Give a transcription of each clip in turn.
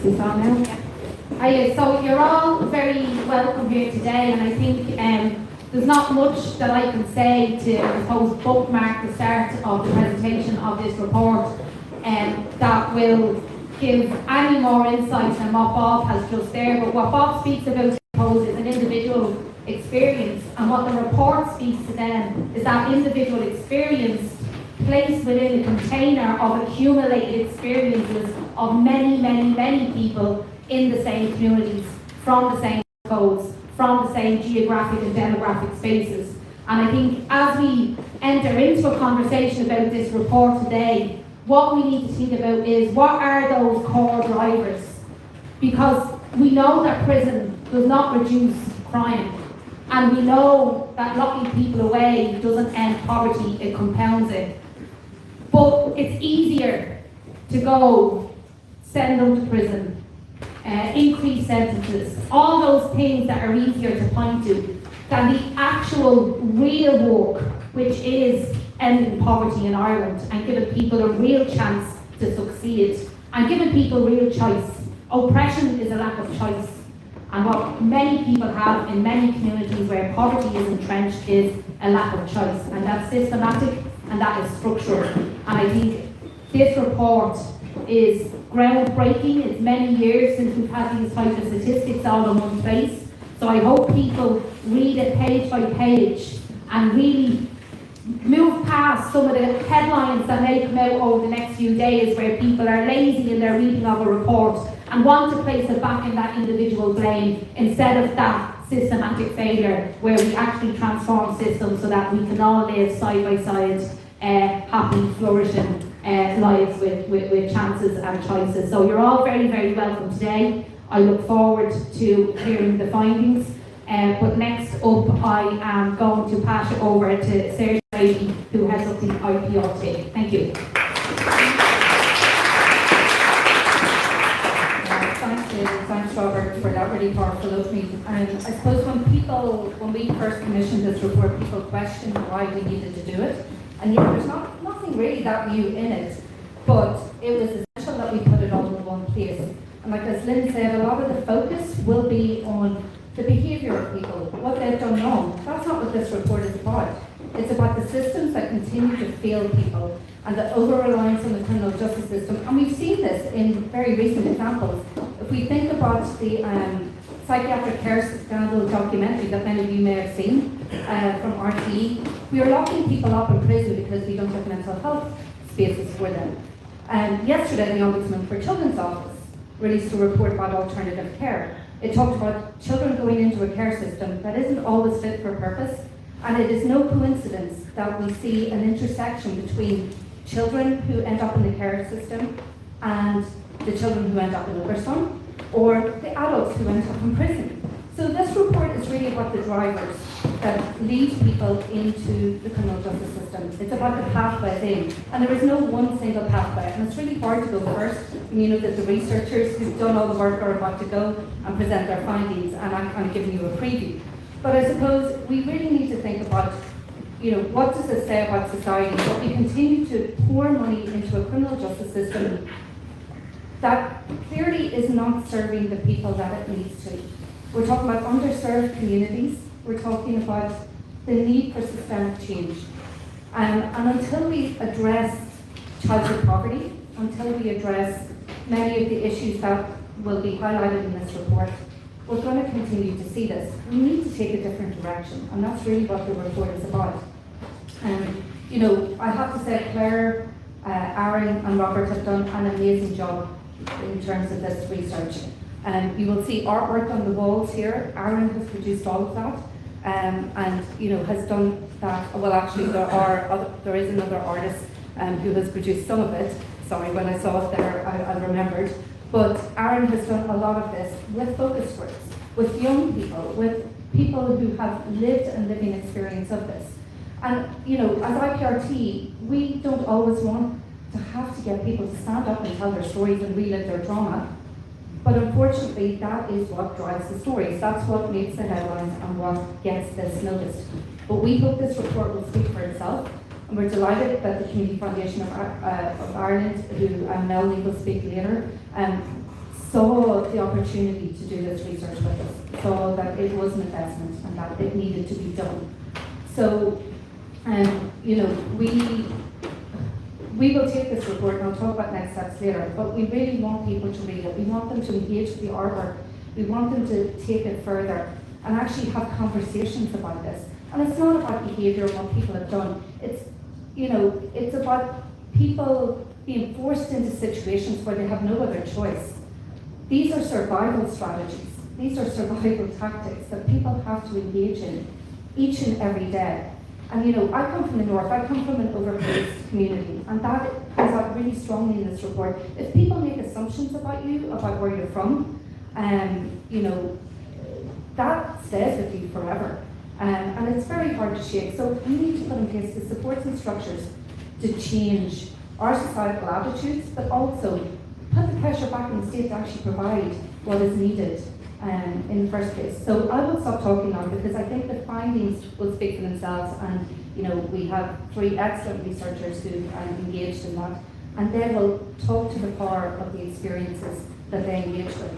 Is this on now? Yeah. So you're all very welcome here today, and I think there's not much that I can say to, I suppose, bookmark the start of the presentation of this report that will give any more insights than what Bob has just there. But what Bob speaks about, I suppose, is an individual experience, and what the report speaks to them is that individual experience placed within a container of accumulated experiences of many, many, many people in the same communities, from the same codes, from the same geographic and demographic spaces. And I think as we enter into a conversation about this report today, what we need to think about is what are those core drivers? Because we know that prison does not reduce crime, and we know that locking people away doesn't end poverty, it compounds it. But it's easier to go send them to prison, increase sentences, all those things that are easier to point to, than the actual real work, which is ending poverty in Ireland and giving people a real chance to succeed and giving people real choice. Oppression is a lack of choice, and what many people have in many communities where poverty is entrenched is a lack of choice, and that's systematic and that is structural. And I think this report is groundbreaking. It's many years since we've had these types of statistics all in one place. So I hope people read it page by page and really move past some of the headlines that may come out over the next few days where people are lazy in their reading of a report and want to place it back in that individual blame instead of that systematic failure where we actually transform systems so that we can all live side by side, happy, flourishing lives with chances and choices. So you're all very, very welcome today. I look forward to hearing the findings. But next up, I am going to pass it over to Sarah, who heads up the IPRT. Thank you. Thanks, Robert, for that really powerful opening. And I suppose when we first commissioned this report, people questioned why we needed to do it. And yet there's nothing really that new in it, but it was essential that we put it all in one place. And like as Lynn said, a lot of the focus will be on the behaviour of people, what they've done wrong. That's not what this report is about. It's about the systems that continue to fail people and the over-reliance on the criminal justice system. And we've seen this in very recent examples. If we think about the psychiatric care scandal documentary that many of you may have seen from RTE, we are locking people up in prison because we don't have mental health spaces for them. Yesterday, the Ombudsman for Children's Office released a report about alternative care. It talked about children going into a care system that isn't always fit for purpose, and it is no coincidence that we see an intersection between children who end up in the care system and the children who end up in Overstone, or the adults who end up in prison. So this report is really about the drivers that lead people into the criminal justice system. It's about the pathways in, and there is no one single pathway, and it's really hard to go first when you know that the researchers who've done all the work are about to go and present their findings, and I'm kind of giving you a preview. But I suppose we really need to think about, what does this say about society? That we continue to pour money into a criminal justice system that clearly is not serving the people that it needs to. We're talking about underserved communities. We're talking about the need for systemic change. And until we address childhood poverty, until we address many of the issues that will be highlighted in this report, we're going to continue to see this. We need to take a different direction, and that's really what the report is about. I have to say, Clare, Aaron and Robert have done an amazing job in terms of this research. You will see artwork on the walls here. Aaron has produced all of that, and has done that. Well, actually, there is another artist who has produced some of it. Sorry, when I saw it there, I remembered. But Aaron has done a lot of this with focus groups, with young people, with people who have lived and living experience of this. And as IPRT, we don't always want to have to get people to stand up and tell their stories and relive their trauma. But unfortunately, that is what drives the stories. That's what makes the headlines and what gets this noticed. But we hope this report will speak for itself. And we're delighted that the Community Foundation of Ireland, who Melanie will speak later, saw the opportunity to do this research with us, saw that it was an investment and that it needed to be done. So, you know, we will take this report, and I'll talk about next steps later, but we really want people to read it. We want them to engage with the artwork. We want them to take it further and actually have conversations about this. And it's not about behaviour and what people have done. It's, you know, it's about people being forced into situations where they have no other choice. These are survival strategies. These are survival tactics that people have to engage in each and every day. And you know, I come from the north, I come from an overplaced community, and that comes out really strongly in this report. If people make assumptions about you, about where you're from, you know, that stays with you forever. And it's very hard to shake. So we need to put in place the supports and structures to change our societal attitudes, but also put the pressure back on the state to actually provide what is needed in the first place. So I will stop talking now because I think the findings will speak for themselves, and you know, we have 3 excellent researchers who are engaged in that, and they will talk to the power of the experiences that they engage with.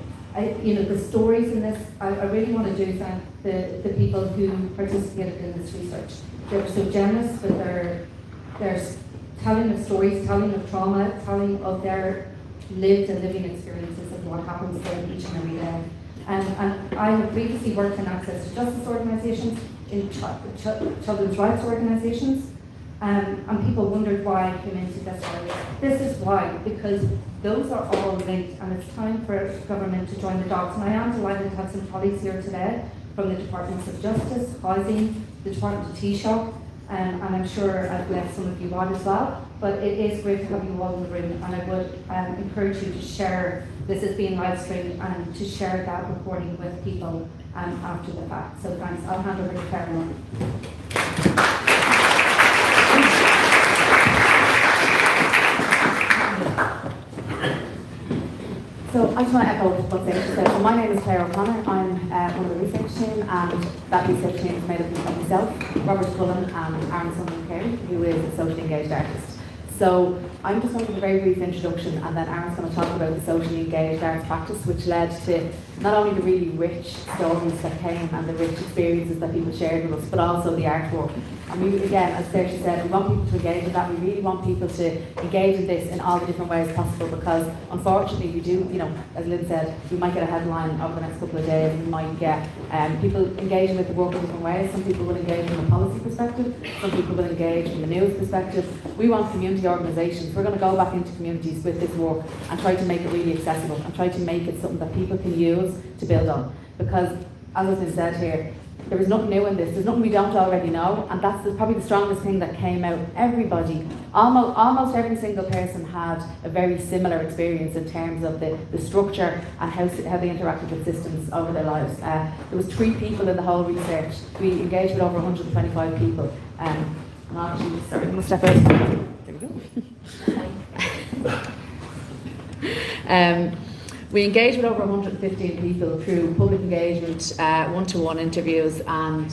You know, the stories in this, I really want to thank the people who participated in this research. They were so generous with their telling of stories, telling of trauma, telling of their lived and living experiences of what happens to them each and every day. And I have previously worked in access to justice organisations, in children's rights organisations, and people wondered why I came into this area. This is why, because those are all linked, and it's time for government to join the dots. And I am delighted to have some colleagues here today from the Departments of Justice, Housing, the Department of Taoiseach, and I'm sure I've left some of you out as well. But it is great to have you all in the room, and I would encourage you to share. This is being live streamed, and to share that recording with people after the fact. So thanks. I'll hand over to Clare now. So I just want to echo what Senator said. So my name is Clare O'Connor. I'm one of the research team, and that research team is made up of myself, Robert Cullen, and Aaron Sunderland Carey, who is a socially engaged artist. So I'm just going to give a very brief introduction, and then Aaron's going to talk about the socially engaged arts practice, which led to not only the really rich stories that came and the rich experiences that people shared with us, but also the artwork. And we, again, as Sarah said, we want people to engage in that. We really want people to engage in this in all the different ways possible, because unfortunately we do, you know, as Lynn said, we might get a headline over the next couple of days. We might get people engaging with the work in different ways. Some people will engage from a policy perspective, some people will engage from a news perspective. We want community organisations. We're going to go back into communities with this work and try to make it really accessible and try to make it something that people can use to build on. Because, as has been said here, there is nothing new in this. There's nothing we don't already know, and that's probably the strongest thing that came out. Everybody, almost every single person had a very similar experience in terms of the structure and how they interacted with systems over their lives. There was 3 people in the whole research. We engaged with over 125 people. Sorry, I'm going to step out. There we go. We engaged with over 115 people through public engagement, one-to-one interviews and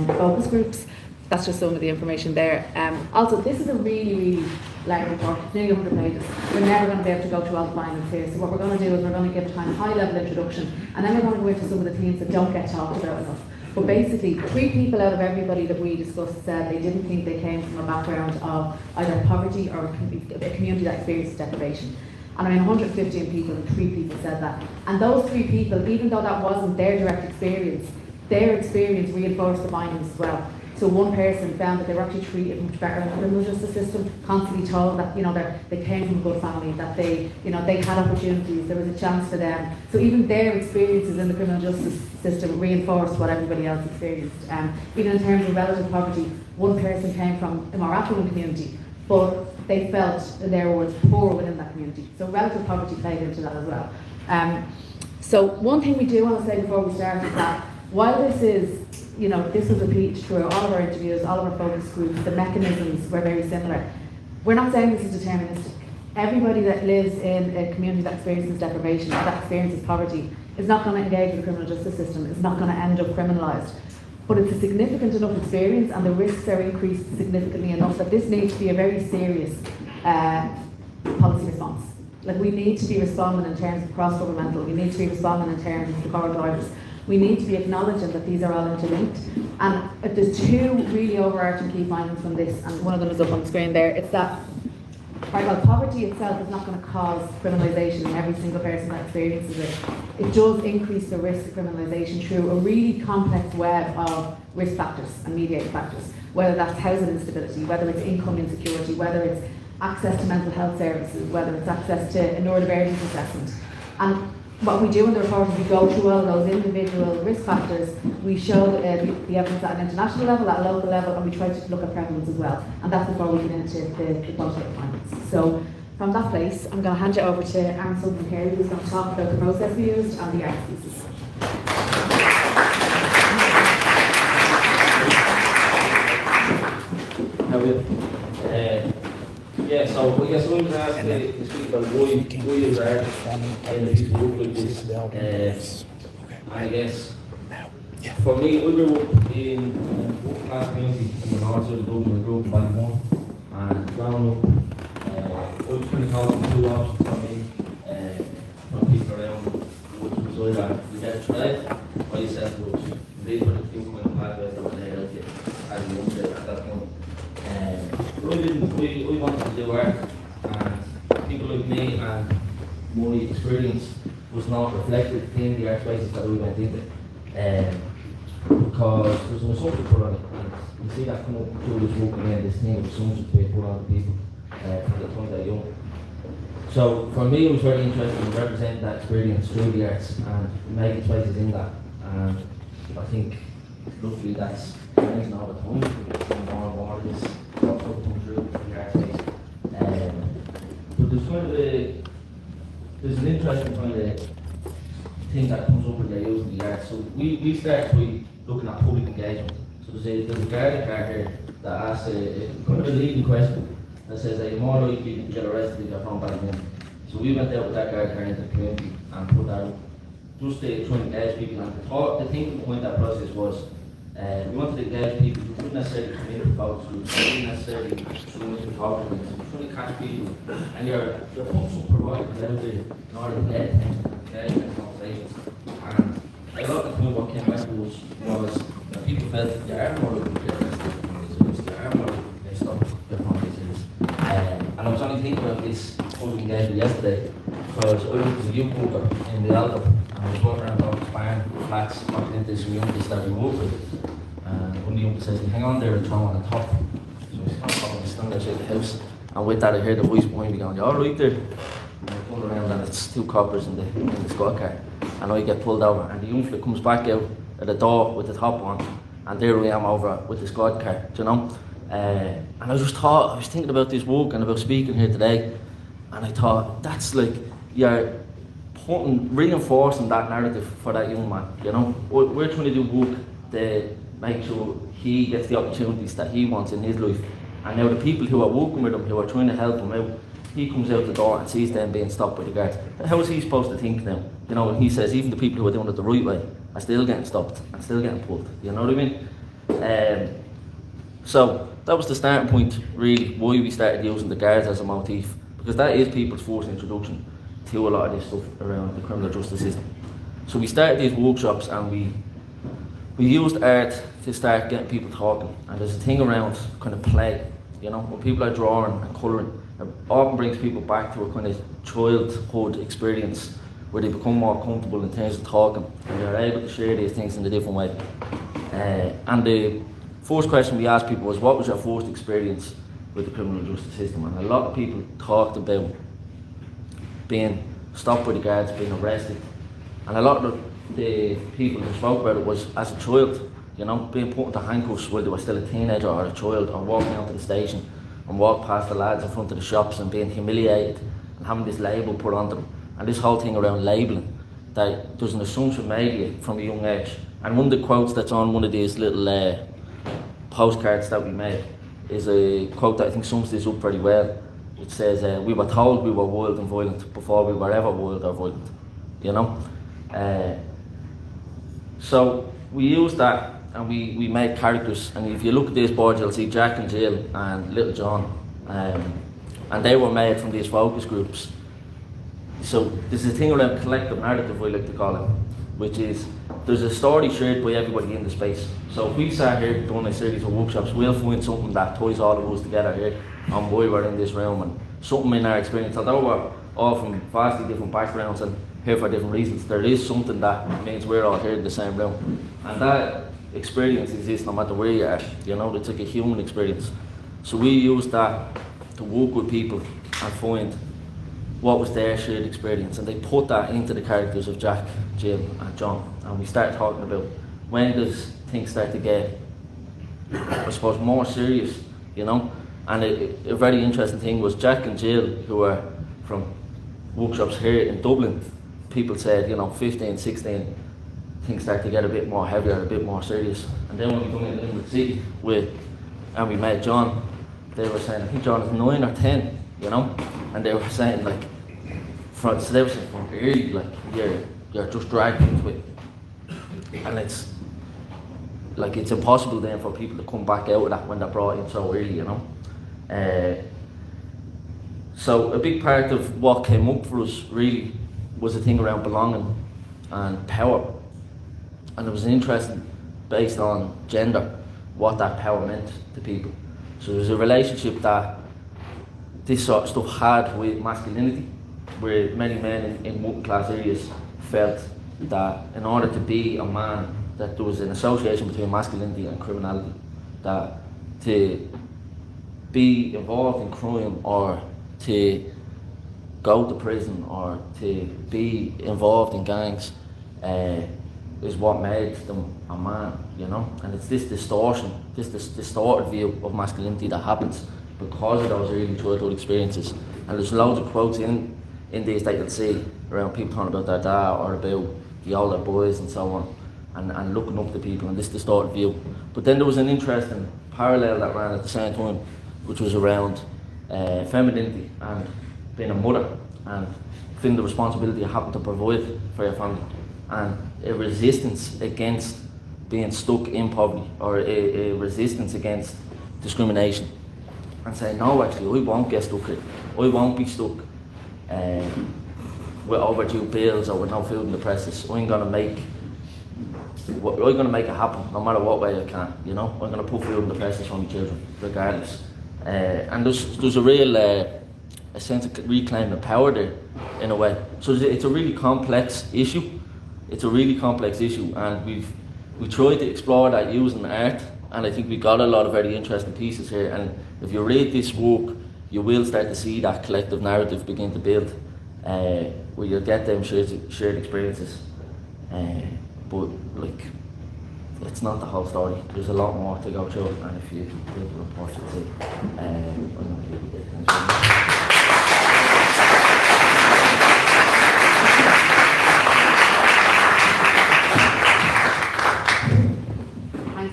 focus groups. That's just some of the information there. Also, this is a really, really large report. It's nearly 100 pages. We're never going to be able to go through all the findings here. So what we're going to do is we're going to give a high-level introduction, and then we're going to go into some of the themes that don't get talked about enough. But basically, 3 people out of everybody that we discussed said they didn't think they came from a background of either poverty or a community that experienced deprivation. And I mean, 115 people, and 3 people said that. And those 3 people, even though that wasn't their direct experience, their experience reinforced the findings as well. So one person found that they were actually treated much better in the criminal justice system, constantly told that, you know, they came from a good family, that they, you know, they had opportunities, there was a chance for them. So even their experiences in the criminal justice system reinforced what everybody else experienced. Even in terms of relative poverty, one person came from a more affluent community, but they felt that there was poor within that community. So relative poverty played into that as well. So one thing we do want to say before we start is that while this is, you know, this was repeated through all of our interviews, all of our focus groups, the mechanisms were very similar. We're not saying this is deterministic. Everybody that lives in a community that experiences deprivation, that experiences poverty, is not going to engage with the criminal justice system, is not going to end up criminalised. But it's a significant enough experience, and the risks are increased significantly enough that this needs to be a very serious policy response. Like, we need to be responding in terms of cross-governmental, we need to be responding in terms of the core drivers. We need to be acknowledging that these are all interlinked. And there's two really overarching key findings from this, and one of them is up on the screen there. It's that, right, well, poverty itself is not going to cause criminalisation in every single person that experiences it. It does increase the risk of criminalisation through a really complex web of risk factors and mediated factors, whether that's housing instability, whether it's income insecurity, whether it's access to mental health services, whether it's access to a neurodivergence assessment. And what we do in the report is we go through all those individual risk factors, we show the evidence at an international level, at a local level, and we try to look at prevalence as well. And that's before we get into the quantitative findings. So from that place, I'm going to hand you over to Aaron Sunderland Carey, who's going to talk about the process we used and the art pieces. How are you? Yeah, so I guess I'm going to ask to speak about why is art in a piece of work like this. I guess for me, I grew up in a working-class community in the north side of Dublin. I grew up in Ballymun, and growing up, I was trying to call them two options for me. From people around which was either you get tried or you said which these were the two kind of pathways that were there as a young kid at that point. We wanted to do art, and people like me and my experience was not reflected in the art spaces that we went into. Because there's an assumption put on it, and you see that come up through this work again, this thing of assumptions being put on the people from the time they're young. So for me, it was very interesting to represent that experience through the arts and making spaces in that. And I think, luckily, that's changing all the time. More and more of this stuff comes through the art space. But there's kind of there's an interesting kind of thing that comes up when they're using the arts. So we start by looking at public engagement. So there's a Guardian card here that asks a kind of a leading question that says, are you more likely to get arrested if you're from Ballymun? So we went out with that Guardian card into the community and put that out just to try and engage people. And the thinking behind that process was we wanted to engage people who wouldn't necessarily come into focus groups, who wouldn't necessarily come into talking to them. So we're trying to catch people, and you're putting some providers out there in order to get attention and conversations. And a lot of the time what came back was that people felt there are more likely to get arrested, there are more likely to get stopped from these things. And I was only thinking about this public engagement yesterday because I was a youth worker in the Aldo, and I was walking around Dog's Barn, flats, talking into some youngsters that we work with. And one of the youngsters says, hang on there and throw on the top. So he's kind of following stand outside the house. And with that I heard the voice behind me going, you alright there? And I turn around and it's two coppers in the squad car. And I get pulled over and the youngster comes back out at the door with the top on. And there I am over with the squad car, do you know? And I was thinking about this work and about speaking here today. And I thought, that's like, you're reinforcing that narrative for that young man, you know? We're trying to do work to make sure he gets the opportunities that he wants in his life. And now the people who are working with him, who are trying to help him out, he comes out the door and sees them being stopped by the guards. How is he supposed to think now? You know, he says even the people who are doing it the right way are still getting stopped and still getting pulled, you know what I mean? So that was the starting point, really, why we started using the guards as a motif, because that is people's first introduction to a lot of this stuff around the criminal justice system. So we started these workshops and we used art to start getting people talking. And there's a thing around kind of play, you know, when people are drawing and colouring, it often brings people back to a kind of childhood experience where they become more comfortable in terms of talking and they're able to share these things in a different way. And the first question we asked people was, what was your first experience with the criminal justice system? And a lot of people talked about being stopped by the guards, being arrested. And a lot of the people who spoke about it was as a child, you know, being put into handcuffs while they were still a teenager or a child, or walking out to the station and walk past the lads in front of the shops and being humiliated and having this label put onto them. And this whole thing around labelling, that there's an assumption made of you from a young age. And one of the quotes that's on one of these little postcards that we made is a quote that I think sums this up pretty well. It says, we were told we were wild and violent before we were ever wild or violent, you know? So we used that and we made characters, and if you look at this board you'll see Jack and Jill and Little John, and they were made from these focus groups So there's a thing around collective narrative, I like to call it, which is there's a story shared by everybody in the space. So if we sat here doing a series of workshops, we'll find something that ties all of us together here on why we're in this room, and something in our experience, although we're all from vastly different backgrounds and here for different reasons, there is something that means we're all here in the same room. And that experience exists no matter where you are, you know, it's like a human experience. So we use that to work with people and find what was their shared experience, and they put that into the characters of Jack, Jill and John, and we start talking about when does things start to get, I suppose, more serious, you know. And a very interesting thing was Jack and Jill, who were from workshops here in Dublin, people said, you know, 15, 16, things start to get a bit more heavier, a bit more serious. And then when we come in Limerick City and we met John, they were saying, I think John is 9 or 10, you know, and they were saying like, so they were saying from early, like you're just dragged into it, and it's like it's impossible then for people to come back out of that when they're brought in so early, you know. So a big part of what came up for us really was a thing around belonging and power, and it was interesting based on gender what that power meant to people. So there's a relationship that this sort of stuff had with masculinity, where many men in working class areas felt that in order to be a man, that there was an association between masculinity and criminality, that to be involved in crime or to go to prison or to be involved in gangs is what made them a man, you know. And it's this distortion, this distorted view of masculinity that happens because of those early childhood experiences. And there's loads of quotes in these that you'll see around people talking about their dad or about the older boys and so on, and looking up to people and this distorted view. But then there was an interesting parallel that ran at the same time, which was around femininity and being a mother and feeling the responsibility of having to provide for your family, and a resistance against being stuck in poverty, or a resistance against discrimination, and saying, no, actually, I won't get stuck here. I won't be stuck with overdue bills or with no food in the presses. I'm gonna make it happen no matter what way I can, you know. I'm gonna put food in the presses for my children, regardless. And there's a real a sense of reclaiming power there, in a way. So it's a really complex issue. It's a really complex issue, and we tried to explore that using art, and I think we got a lot of very interesting pieces here. And if you read this work, you will start to see that collective narrative begin to build, where you'll get them shared experiences. But like, it's not the whole story. There's a lot more to go through, and if you read the report, you'll see. I'm going to leave it there.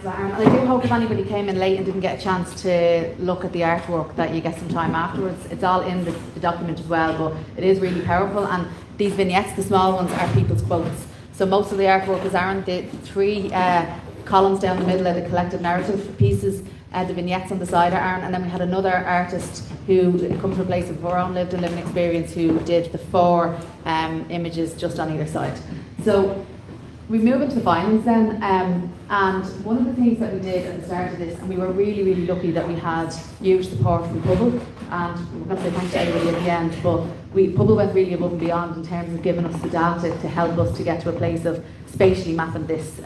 And I do hope if anybody came in late and didn't get a chance to look at the artwork, that you get some time afterwards. It's all in the document as well, but it is really powerful. And these vignettes, the small ones, are people's quotes. So most of the artwork is Aaron, the three columns down the middle are the collective narrative pieces, the vignettes on the side are Aaron, and then we had another artist who come from a place of her own lived and living experience, who did the four images just on either side. So we move into the findings then, and one of the things that we did at the start of this, and we were really, really lucky that we had huge support from Pubble, and we're going to say thanks to everybody at the end, but Pubble went really above and beyond in terms of giving us the data to help us to get to a place of spatially mapping this,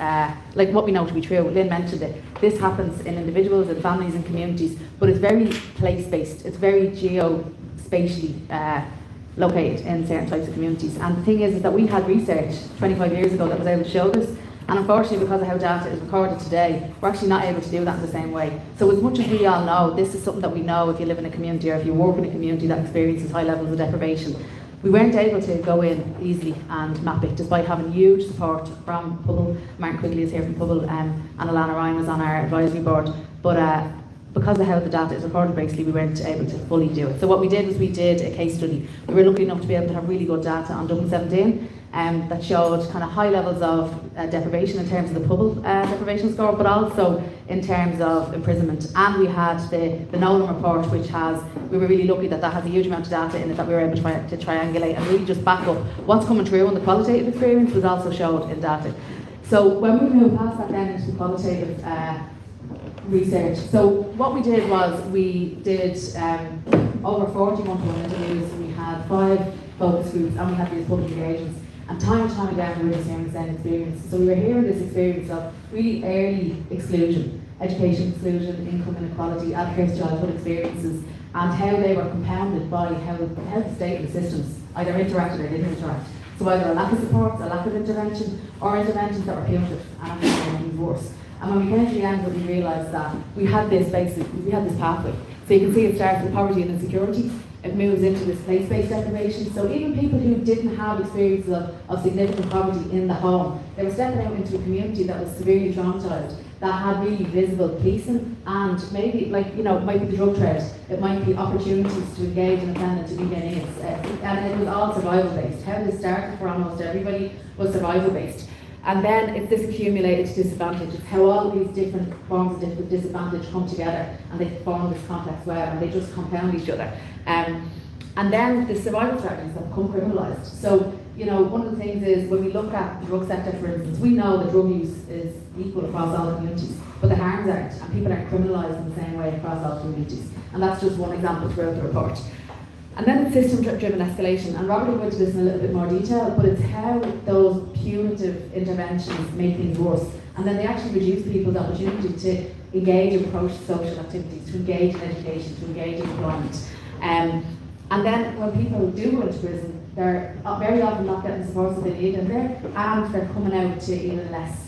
like what we know to be true. Lynn mentioned it. This happens in individuals and families and communities, but it's very place-based. It's very geo-spatially located in certain types of communities. And the thing is that we had research 25 years ago that was able to show this, and unfortunately, because of how data is recorded today, we're actually not able to do that in the same way. So as much as we all know, this is something that we know if you live in a community or if you work in a community that experiences high levels of deprivation. We weren't able to go in easily and map it, despite having huge support from Pubble. Martin Quigley is here from Pubble, and Alana Ryan was on our advisory board. But because of how the data is recorded, basically, we weren't able to fully do it. So what we did was we did a case study. We were lucky enough to be able to have really good data on Dublin 17. that showed kind of high levels of deprivation in terms of the Pubble deprivation score, but also in terms of imprisonment. And we had the Nolan report, which we were really lucky that has a huge amount of data in it that we were able to triangulate and really just back up what's coming through on the qualitative experience was also showed in data. So when we moved past that then into the qualitative research, so what we did was we did over 40 one-to-one interviews, we had 5 focus groups, and we had these public engagements. And time and time again, we were just hearing the same experience. So we were hearing this experience of really early exclusion, education exclusion, income inequality, adverse childhood experiences, and how they were compounded by how the state and the systems either interacted or didn't interact. So either a lack of support, a lack of intervention, or interventions that were punitive and making worse. And when we came to the end, we realised that we had this pathway. So you can see it starts with poverty and insecurity. It moves into this place-based deprivation. So even people who didn't have experiences of significant poverty in the home, they were stepping out into a community that was severely traumatised, that had really visible policing, and maybe, it might be the drug trade, it might be opportunities to engage in offending to begin aids. And it was all survival-based. How this started for almost everybody was survival-based. And then it's this accumulated disadvantage. It's how all these different forms of disadvantage come together and they form this complex web and they just compound each other. And then the survival strategies have become criminalised. So, one of the things is when we look at the drug sector, for instance, we know that drug use is equal across all communities, but the harms aren't, and people aren't criminalised in the same way across all communities. And that's just one example throughout the report. And then it's system-driven escalation, and Robert will go into this in a little bit more detail, but it's how those punitive interventions make things worse, and then they actually reduce people's opportunity to engage in pro-social activities, to engage in education, to engage in employment. And then when people do go into prison, they're very often not getting the support that they need, and they're coming out to even less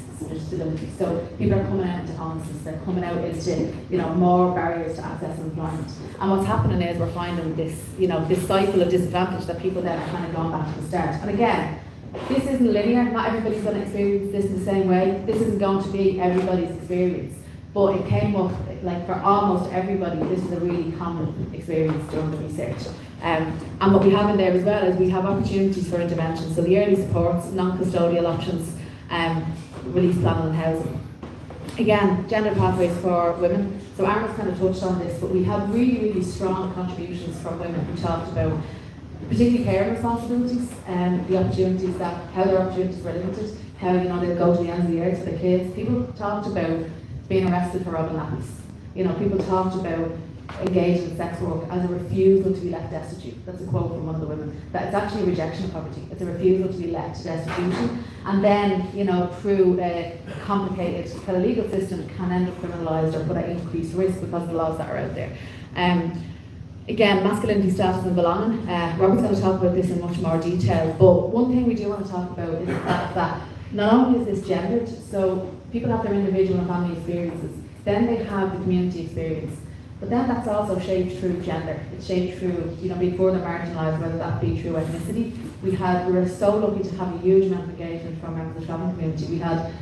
stability. So people are coming out into homelessness, they're coming out into more barriers to access employment. And what's happening is we're finding this this cycle of disadvantage that people then are kind of going back to the start. And again, this isn't linear. Not everybody's going to experience this in the same way. This isn't going to be everybody's experience. But it came up for almost everybody. This is a really common experience during the research. And what we have in there as well is we have opportunities for intervention. So the early supports, non-custodial options, release planning and housing. Again, gender pathways for women. So Aaron's kind of touched on this, but we have really, really strong contributions from women who talked about particularly care responsibilities and the opportunities how their opportunities were limited, how they'd go to the ends of the earth for their kids. People talked about being arrested for robbing nappies. People talked about engaging in sex work as a refusal to be left destitute. That's a quote from one of the women. That it's actually a rejection of poverty. It's a refusal to be left destitution. And then, through a complicated kind of legal system, can end up criminalised or put at increased risk because of the laws that are out there. Again, masculinity, status and belonging. Robert's going to talk about this in much more detail, but one thing we do want to talk about is the fact that not only is this gendered, so people have their individual and family experiences, then they have the community experience. But then that's also shaped through gender. It's shaped through, being further marginalised, whether that be through ethnicity. We were so lucky to have a huge amount of engagement from members of the travelling community. We had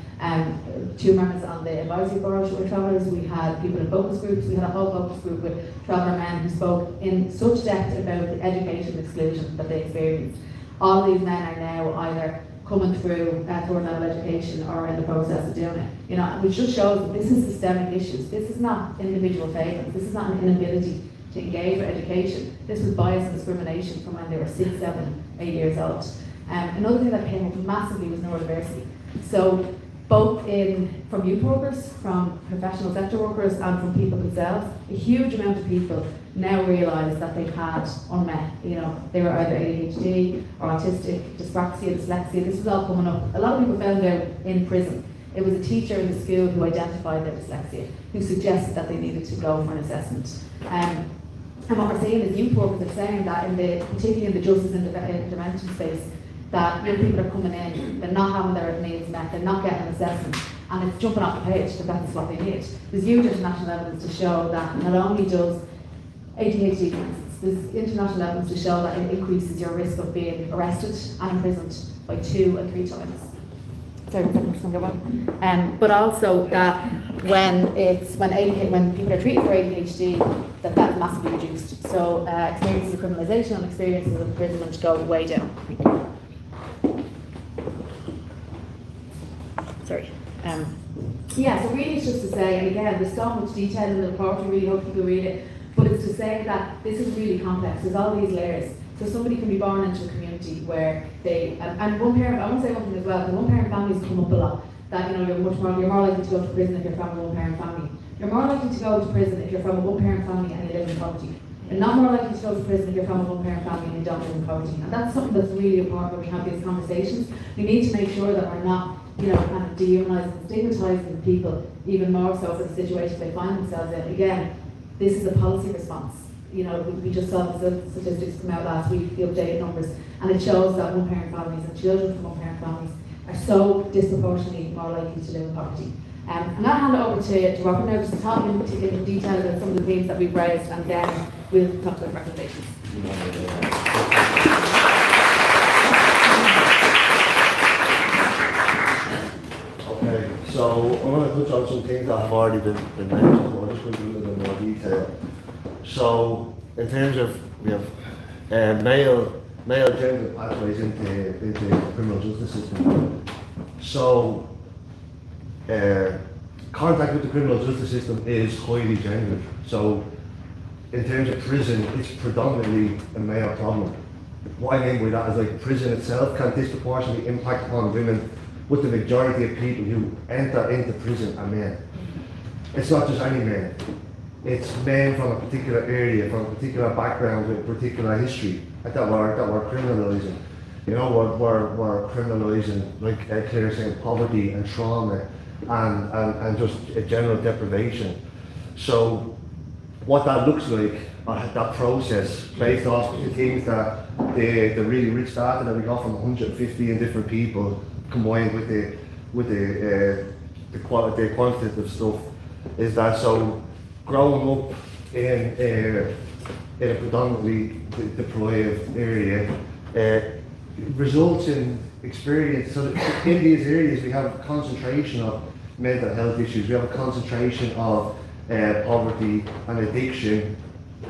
2 members on the advisory board who were travellers. We had people in focus groups. We had a whole focus group with traveller men who spoke in such depth about the education exclusion that they experienced. All of these men are now either coming through third level education or in the process of doing it. Which just shows that this is systemic issues. This is not individual failings. This is not an inability to engage with education. This was bias and discrimination from when they were 6, 7, 8 years old. Another thing that came up massively was neurodiversity. So both from youth workers, from professional sector workers and from people themselves, a huge amount of people now realise that they've had unmet, they were either ADHD or autistic, dyspraxia, dyslexia. This was all coming up. A lot of people found out in prison. It was a teacher in the school who identified their dyslexia, who suggested that they needed to go for an assessment. And what we're seeing is youth workers are saying that particularly in the justice intervention space, that young people are coming in, they're not having their needs met, they're not getting an assessment, and it's jumping off the page that that's what they need. There's huge international evidence to show that not only does ADHD, for instance, there's international evidence to show that it increases your risk of being arrested and imprisoned by 2 and 3 times. Sorry, but also that when people are treated for ADHD, that's massively reduced. So experiences of criminalisation and experiences of imprisonment go way down. Sorry. Yeah, so really it's just to say, and again, there's so much detail in the report, we really hope people read it, but it's to say that this is really complex, there's all these layers. So somebody can be born into a community where they, and one parent, I want to say one thing as well, the one parent families come up a lot, that you're more likely to go to prison if you're from a one parent family. You're more likely to go to prison if you're from a one parent family and you live in poverty. You're not more likely to go to prison if you're from a one parent family and you don't live in poverty. And that's something that's really important when we have these conversations. We need to make sure that we're not kind of dehumanising and stigmatising people even more so for the situation they find themselves in. Again, this is a policy response. We just saw the statistics come out last week, the updated numbers, and it shows that one parent families and children from one parent families are so disproportionately more likely to live in poverty. I'm going to hand it over to Robert now just to talk in detail about some of the themes that we've raised, and then we'll talk about recommendations. Okay, so I'm going to touch on some things that have already been mentioned, but I'll just go into a little bit more detail. So, in terms of, we have male gender pathways into the criminal justice system. So, contact with the criminal justice system is highly gendered. So, in terms of prison, it's predominantly a male problem. What I mean by that is like prison itself can disproportionately impact upon women, with the majority of people who enter into prison are men. It's not just any men. It's men from a particular area, from a particular background, with a particular history that we're criminalising. We're criminalising, like Clare saying, poverty and trauma and just a general deprivation. So what that looks like, that process, based off the things that the really rich data that we got from 150 different people, combined with the quantitative stuff, is that so growing up in a predominantly deprived area results in experience. So in these areas we have a concentration of mental health issues, we have a concentration of poverty and addiction,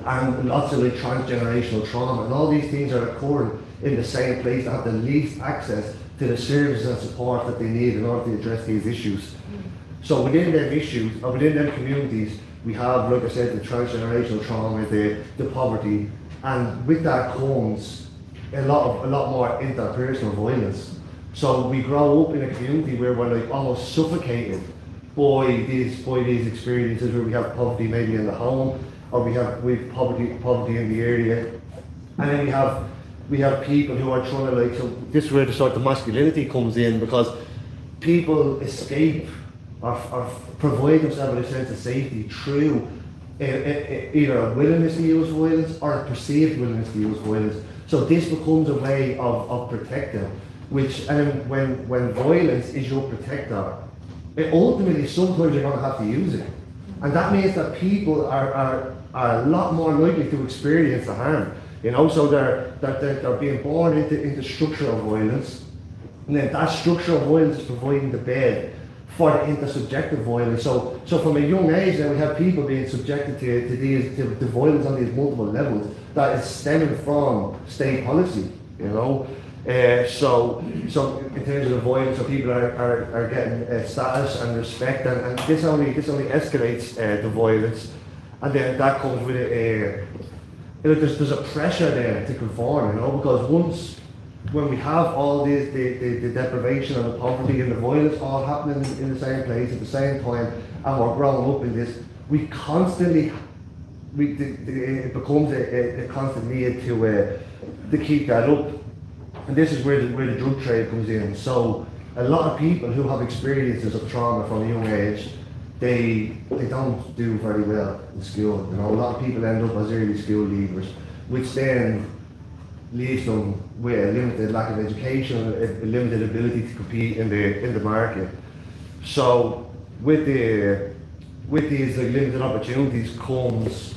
and lots of like transgenerational trauma, and all these things are occurring in the same place that have the least access to the services and support that they need in order to address these issues. So within them issues, or within them communities, we have, like I said, the transgenerational trauma, the poverty, and with that comes a lot more interpersonal violence. So we grow up in a community where we're like almost suffocated by these experiences, where we have poverty maybe in the home, or we have poverty in the area, and then we have people who are trying to so this is where the sort of masculinity comes in, because people escape or provide themselves with a sense of safety through either a willingness to use violence or a perceived willingness to use violence. So this becomes a way of protecting, and when violence is your protector, ultimately sometimes you're going to have to use it. And that means that people are a lot more likely to experience the harm. So they're being born into structural violence, and then that structural violence is providing the bed for the intersubjective violence. So from a young age now we have people being subjected to violence on these multiple levels that is stemming from state policy. So in terms of the violence, so people are getting status and respect, and this only escalates the violence, and then that comes with there's a pressure there to conform, because when we have all the deprivation and the poverty and the violence all happening in the same place at the same time, and we're growing up in this, it becomes a constant need to keep that up. And this is where the drug trade comes in. So a lot of people who have experiences of trauma from a young age, they don't do very well in school. A lot of people end up as early school leavers, which then leaves them with a limited lack of education, a limited ability to compete in the market. So with these limited opportunities comes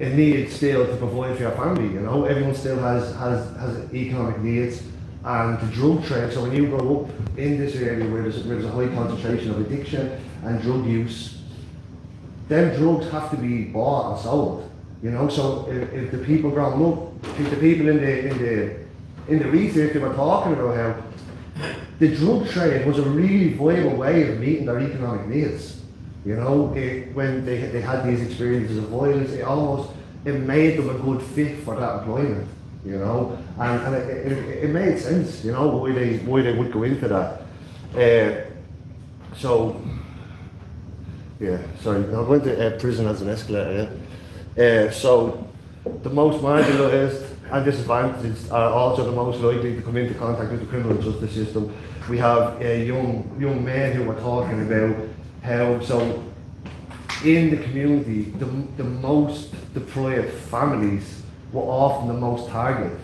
a need still to provide for your family. Everyone still has economic needs, and the drug trade. So when you grow up in this area where there's a high concentration of addiction and drug use, then drugs have to be bought and sold. So if the people growing up, the people in the research they were talking about how the drug trade was a really viable way of meeting their economic needs. You know, when they had these experiences of violence, it made them a good fit for that employment. You know, and it made sense. You know, why they would go into that. So, yeah, sorry, I went to prison as an escalator. Yeah. So, the most marginalised and disadvantaged are also the most likely to come into contact with the criminal justice system. We have young men who were talking about how, so in the community, the most deprived families were often the most targeted.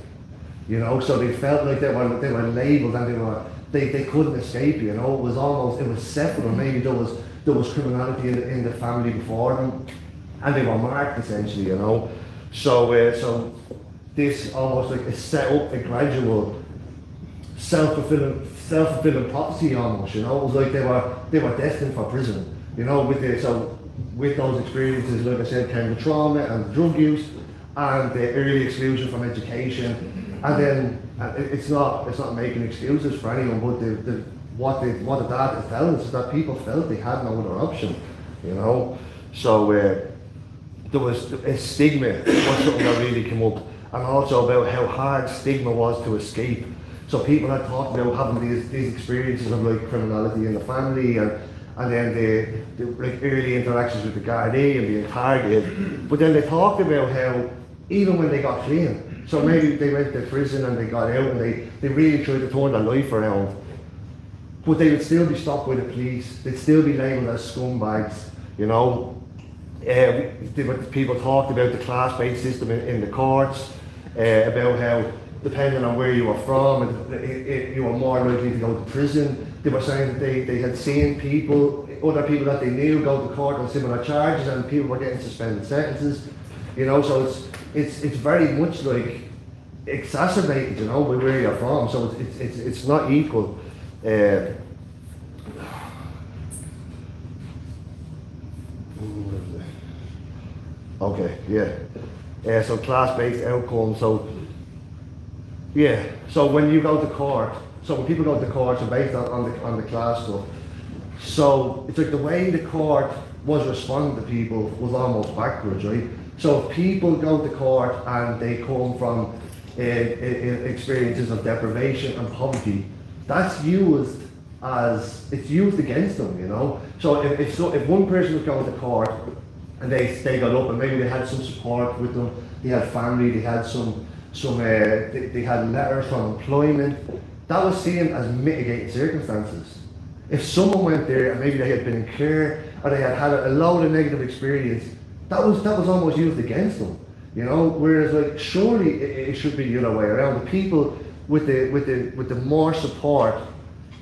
You know, so they felt like they were labelled and they couldn't escape. You know, it was set for them. Maybe there was criminality in the family before them, and they were marked essentially. You know, so this almost like set up a gradual self-fulfilling prophecy almost. You know, it was like they were destined for prison. You know, with those experiences, like I said, came the trauma and the drug use and the early exclusion from education. And then it's not making excuses for anyone, but what the data is telling us is that people felt they had no other option. You know, so there was a stigma was something that really came up, and also about how hard stigma was to escape. So people had talked about having these experiences of like criminality in the family and then the like early interactions with the Gardaí and being targeted. But then they talked about how even when they got clean, so maybe they went to prison and they got out and they really tried to turn their life around, but they would still be stopped by the police, they'd still be labelled as scumbags, you know. People talked about the class-based system in the courts, about how depending on where you were from, you were more likely to go to prison. They were saying that they had seen other people that they knew go to court on similar charges, and people were getting suspended sentences. You know, so it's very much like exacerbated, you know, by where you're from. So it's not equal. Okay, yeah. So class-based outcomes. So yeah. So when you go to court, so when people go to court, so based on the class stuff. So it's like the way the court was responding to people was almost backwards, right? So if people go to court and they come from experiences of deprivation and poverty, that's used against them, you know. So if one person was going to court and they got up and maybe they had some support with them, they had family, they had they had letters from employment, that was seen as mitigating circumstances. If someone went there and maybe they had been in care or they had a load of negative experience, that was almost used against them, you know. Whereas like surely it should be the other way around. The people with the more support,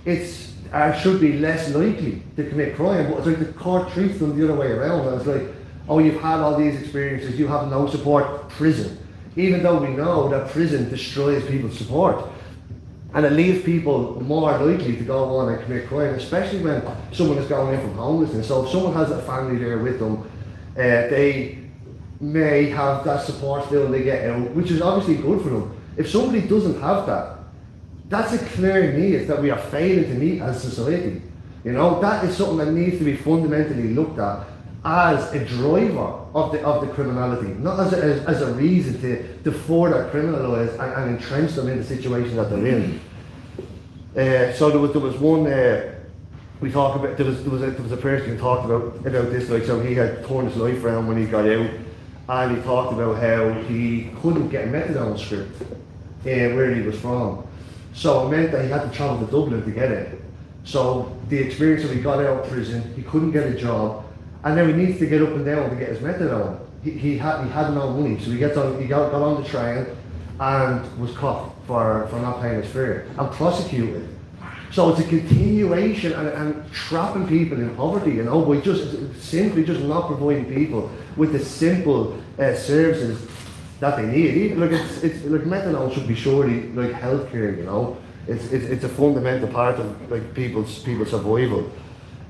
should be less likely to commit crime. But it's like the court treats them the other way around. And it's like, oh, you've had all these experiences, you have no support, prison. Even though we know that prison destroys people's support. And it leaves people more likely to go on and commit crime, especially when someone is going in from homelessness. So if someone has a family there with them, they may have that support still when they get out, which is obviously good for them. If somebody doesn't have that, that's a clear need that we are failing to meet as a society. You know, that is something that needs to be fundamentally looked at as a driver of the criminality, not as a reason to further criminalise and entrench them in the situation that they're in. So there was one we talked about. There was a person who talked about this, like, so he had turned his life around when he got out, and he talked about how he couldn't get a methadone script where he was from. So it meant that he had to travel to Dublin to get it. So the experience that he got out of prison, he couldn't get a job, and then he needs to get up and down to get his methadone. He had no money, so he got on the train and was caught for not paying his fare and prosecuted. So it's a continuation and trapping people in poverty, you know, by simply not providing people with the simple services that they need. Even like it's like methadone should be surely like healthcare, you know. It's a fundamental part of like people's survival.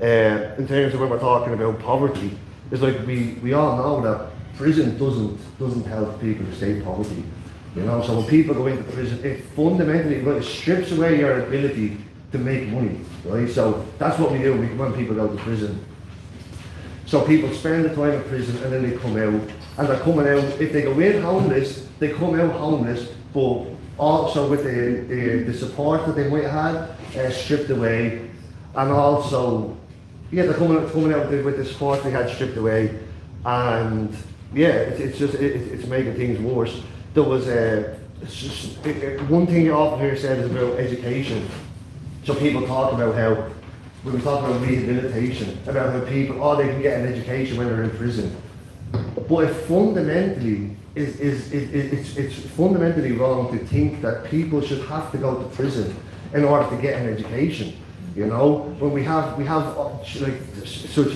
In terms of when we're talking about poverty, it's like we all know that prison doesn't help people escape poverty. You know, so when people go into prison, it fundamentally strips away your ability to to make money, right? So that's what we do when people go to prison. So people spend the time in prison and then they come out, and they're coming out, if they go in homeless, they come out homeless, but also with the support that they might have had stripped away, and also, yeah, they're coming out with the support they had stripped away, and yeah, it's making things worse. There was one thing you often hear said is about education. So people talk about how, when we talk about rehabilitation, about how people, they can get an education when they're in prison. But it fundamentally it's fundamentally wrong to think that people should have to go to prison in order to get an education. You know, when we have like such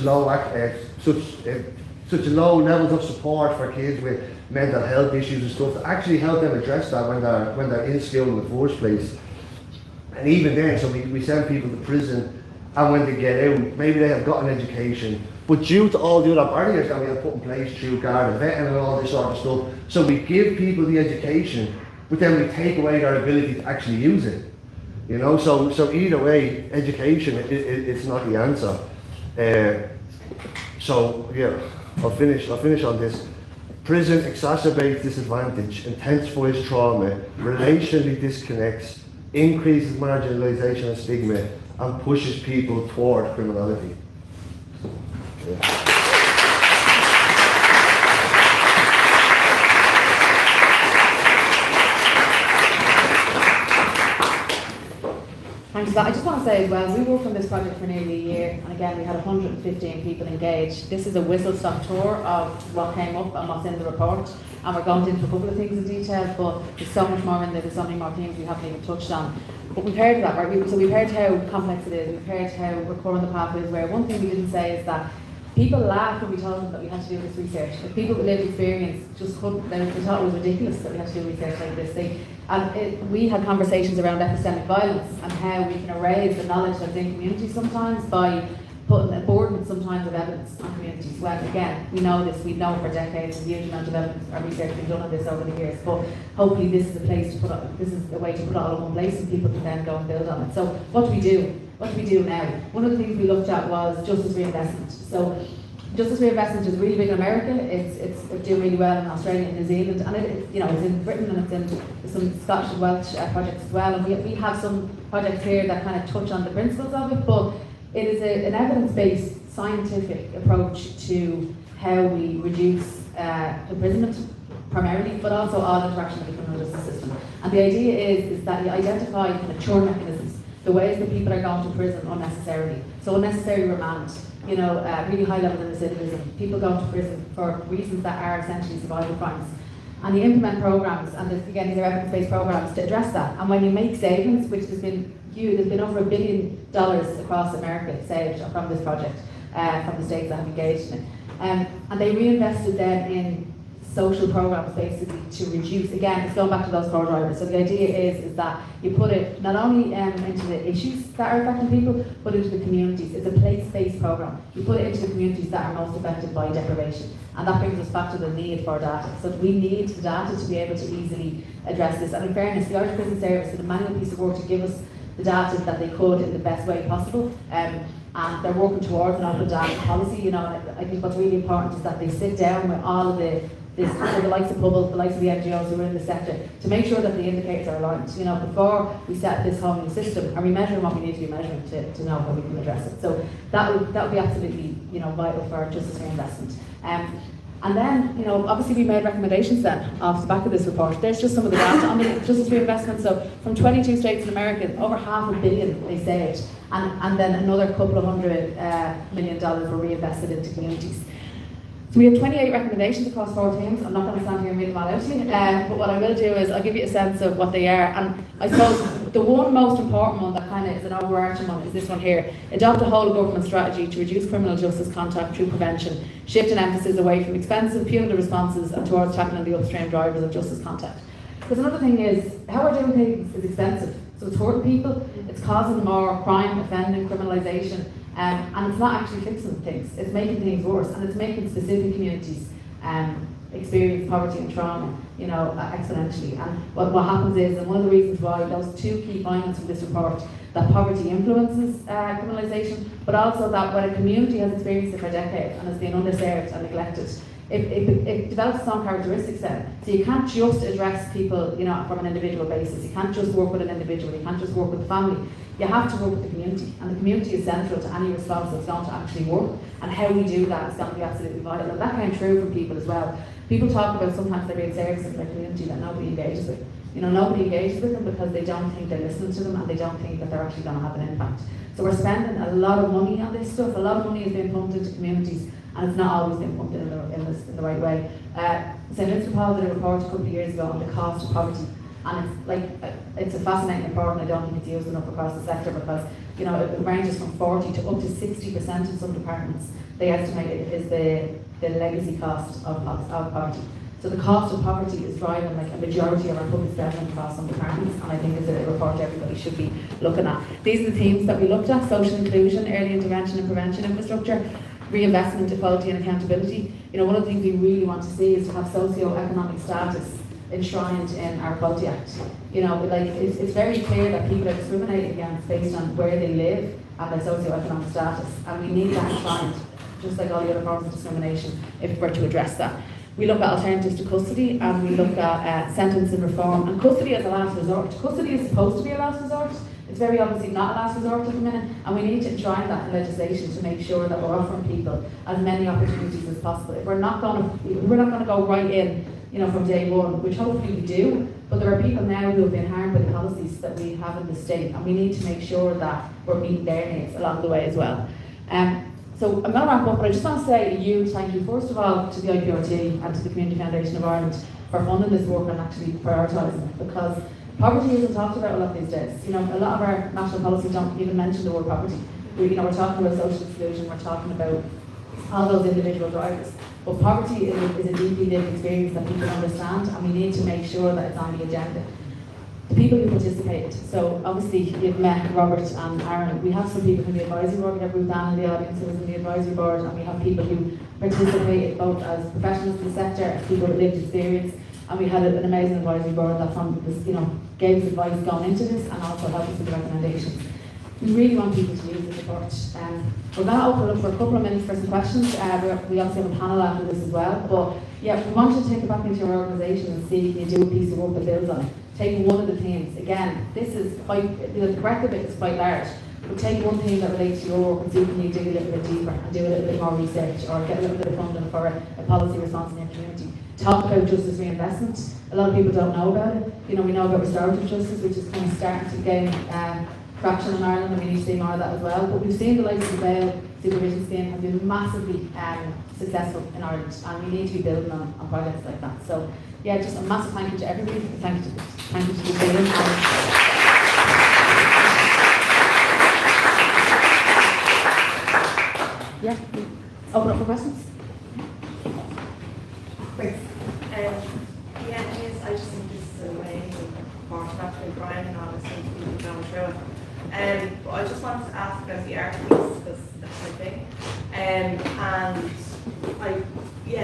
low levels of support for kids with mental health issues and stuff to actually help them address that when they're in school in the first place. And even then, so we send people to prison, and when they get out, maybe they have got an education, but due to all the other barriers that we have put in place through guard and vetting and all this sort of stuff, so we give people the education, but then we take away their ability to actually use it. You know, so either way, education it's not the answer. So yeah, I'll finish on this. Prison exacerbates disadvantage, intensifies trauma, relationally disconnects, increases marginalisation and stigma, and pushes people toward criminality. Yeah. Thanks for that. I just want to say as well, we worked on this project for nearly a year, and again we had 115 people engaged. This is a whistle-stop tour of what came up and what's in the report, and we're going into a couple of things in detail, but there's so much more in there, there's so many more things we haven't even touched on. But we've heard that, right? So we've heard how complex it is, we've heard how recurring the pathways were. One thing we didn't say is that people laughed when we told them that we had to do this research. If people with lived experience just couldn't, they thought it was ridiculous that we had to do research like this. We had conversations around epistemic violence and how we can erase the knowledge that's in communities sometimes by putting a burden sometimes of evidence on communities. Well, again, we know this, we've known for decades, there's a huge amount of evidence or research been done on this over the years, but hopefully this is a place to put it, this is a way to put it all in one place and people can then go and build on it. So what do we do? What do we do now? One of the things we looked at was justice reinvestment. So justice reinvestment is really big in America, it's doing really well in Australia and New Zealand, and it's in Britain, and it's in some Scottish and Welsh projects as well, and we have some projects here that kind of touch on the principles of it, but it is an evidence-based scientific approach to how we reduce imprisonment primarily, but also all interaction with the criminal justice system. And the idea is that you identify kind of churn mechanisms, the ways that people are going to prison unnecessarily. So unnecessary remand, really high level of recidivism, people going to prison for reasons that are essentially survival crimes. And you implement programs, and again, these are evidence-based programs to address that. And when you make savings, which has been huge, there's been over $1 billion across America saved from this project, from the states that have engaged in it. And they reinvested then in social programs basically to reduce, again, it's going back to those core drivers. So the idea is that you put it not only into the issues that are affecting people, but into the communities. It's a place-based program. You put it into the communities that are most affected by deprivation. And that brings us back to the need for data. So we need the data to be able to easily address this. And in fairness, the Irish Prison Service did a manual piece of work to give us the data that they could in the best way possible. And they're working towards an open data policy, and I think what's really important is that they sit down with all of the likes of Bubble, the likes of the NGOs who are in the sector, to make sure that the indicators are aligned. Before we set this whole new system, are we measuring what we need to be measuring to know how we can address it? So that would be absolutely vital for justice reinvestment. And then, obviously we made recommendations then off the back of this report. There's just some of the data on the justice reinvestment. So from 22 states in America, over $500 million they saved, and then another couple of $100 million were reinvested into communities. So we have 28 recommendations across 4 teams. I'm not going to stand here and read them all out to you, but what I will do is I'll give you a sense of what they are. And I suppose the one most important one that kind of is an overarching one is this one here. Adopt a whole of government strategy to reduce criminal justice contact through prevention. Shift an emphasis away from expensive, punitive responses and towards tackling the upstream drivers of justice contact. Because another thing is, how we're doing things is expensive. So it's hurting people, it's causing more crime, offending, criminalisation. And it's not actually fixing things, it's making things worse, and it's making specific communities experience poverty and trauma, you know, exponentially. And what happens is, and one of the reasons why those two key findings from this report, that poverty influences criminalisation, but also that when a community has experienced it for decades and has been underserved and neglected, it develops its own characteristics then. So you can't just address people, you know, from an individual basis. You can't just work with an individual. You can't just work with the family. You have to work with the community, and the community is central to any response that's going to actually work. And how we do that is going to be absolutely vital. And that came true for people as well. People talk about sometimes they're being services in their community that nobody engages with. You know, nobody engages with them because they don't think they're listening to them and they don't think that they're actually going to have an impact. So we're spending a lot of money on this stuff. A lot of money is being pumped into communities, and it's not always being pumped in the right way. Senator Lynn did a report a couple of years ago on the cost of poverty, and it's like it's a fascinating report, and I don't think it's used enough across the sector because, you know, it ranges from 40 to up to 60% in some departments. They estimate it is the legacy cost of poverty. So the cost of poverty is driving like a majority of our public spending across some departments, and I think it's a report everybody should be looking at. These are the themes that we looked at: social inclusion, early intervention and prevention infrastructure, reinvestment, equality and accountability. You know, one of the things we really want to see is to have socio-economic status enshrined in our Equality Act. You know, like it's very clear that people are discriminated against based on where they live and their socio-economic status, and we need that enshrined, just like all the other forms of discrimination, if we're to address that. We look at alternatives to custody, and we look at sentencing reform, and custody as a last resort. Custody is supposed to be a last resort. It's very obviously not a last resort at the minute, and we need to enshrine that in legislation to make sure that we're offering people as many opportunities as possible. If we're not going to go right in, you know, from day one, which hopefully we do, but there are people now who have been harmed by the policies that we have in the state, and we need to make sure that we're meeting their needs along the way as well. So I'm going to wrap up, but I just want to say a huge thank you, first of all, to the IPRT and to the Community Foundation of Ireland for funding this work and actually prioritising it, because poverty isn't talked about a lot these days. You know, a lot of our national policies don't even mention the word poverty. We're talking about social exclusion, we're talking about all those individual drivers. But poverty is a deeply lived experience that people understand, and we need to make sure that it's on the agenda. The people who participated, so obviously you've met Robert and Aaron. We have some people from the advisory board. We have Ruth Ann in the audience who was in the advisory board, and we have people who participated both as professionals in the sector, as people with lived experience, and we had an amazing advisory board that gave us advice going into this and also helped us with the recommendations. We really want people to use this report. We're going to open it up for a couple of minutes for some questions. We obviously have a panel after this as well, but yeah, we want you to take it back into your organisation and see if you do a piece of work that builds on it. Take one of the themes. Again, this is quite, the breadth of it is quite large, but take one theme that relates to your work and see if you can dig a little bit deeper and do a little bit more research or get a little bit of funding for a policy response in your community. Talk about justice reinvestment. A lot of people don't know about it. You know, we know about restorative justice, which is kind of starting to gain traction in Ireland, and we need to see more of that as well. But we've seen the likes of the bail supervision scheme have been massively successful in Ireland, and we need to be building on projects like that. So yeah, just a massive thank you to everybody. Thank you to the team. Yeah, open up for questions. Great. I just think this is a way more naturally Brian and all this things people going through it. But I just wanted to ask about the art piece because that's my thing.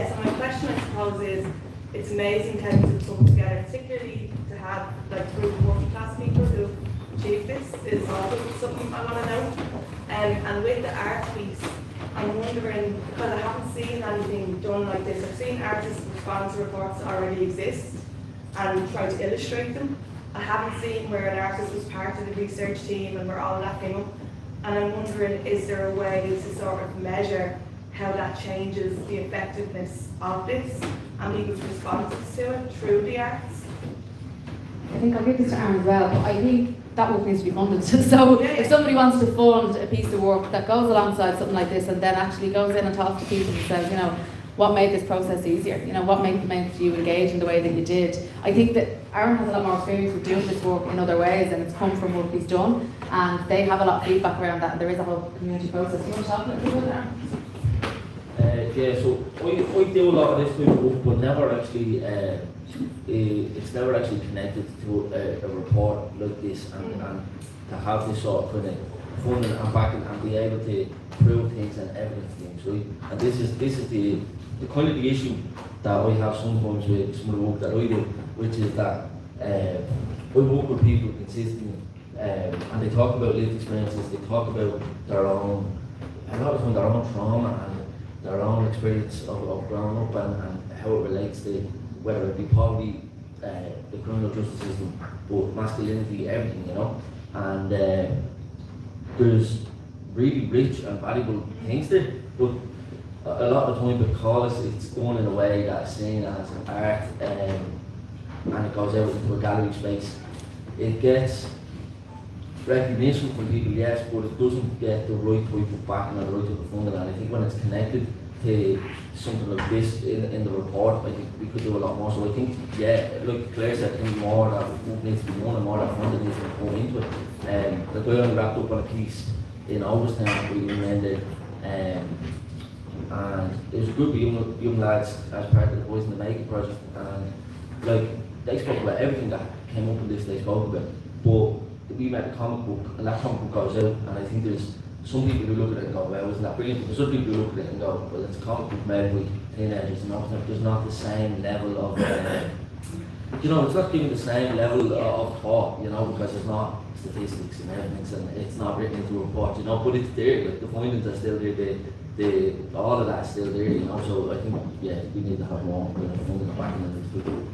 So my question I suppose is, it's amazing how to come together, particularly to have like a group of working class people who achieve this is also something I want to know. And with the art piece, I'm wondering, because I haven't seen anything done like this. I've seen artist response reports that already exist and try to illustrate them. I haven't seen where an artist was part of the research team and we're all lapping up. And I'm wondering, is there a way to sort of measure how that changes the effectiveness of this and people's responses to it through the arts? I think I'll give this to Aaron as well, but I think that work needs to be funded. So if somebody wants to fund a piece of work that goes alongside something like this and then actually goes in and talks to people and says, you know, what made this process easier? You know, what made you engage in the way that you did? I think that Aaron has a lot more experience with doing this work in other ways, and it's come from work he's done, and they have a lot of feedback around that, and there is a whole community process. You want to talk a little bit about that? So I do a lot of this type of work, but never actually, it's never actually connected to a report like this, and to have this sort of kind of funding and backing and be able to prove things and evidence things, right? And this is the kind of the issue that I have sometimes with some of the work that I do, which is that I work with people consistently, and they talk about lived experiences, they talk about their own, a lot of time their own trauma and their own experience of growing up and how it relates to whether it be poverty, the criminal justice system, but masculinity, everything, you know. And there's really rich and valuable things there, but a lot of the time because it's done in a way that's seen as an art and it goes out into a gallery space, it gets recognition from people, yes, but it doesn't get the right type of backing and the right type of funding. And I think when it's connected to something like this in the report, I think we could do a lot more. So I think, yeah, like Claire said, I think more that work needs to be done and more that funding needs to be put into it. Like I only wrapped up on a piece in August time we amended, and there was a group of young lads as part of the Boys in the Making project, and like they spoke about everything that came up in this, they spoke about, but we made a comic book, and that comic book goes out, and I think there's some people who look at it and go, well, isn't that brilliant? But there's other people who look at it and go, well, it's a comic book made by teenagers, and there's not the same level of, you know, it's not giving the same level of thought, you know, because there's not statistics and everything, and it's not written into a report, you know, but it's there, like the findings are still there, all of that's still there, you know, so I think, yeah, we need to have more funding backing in this too.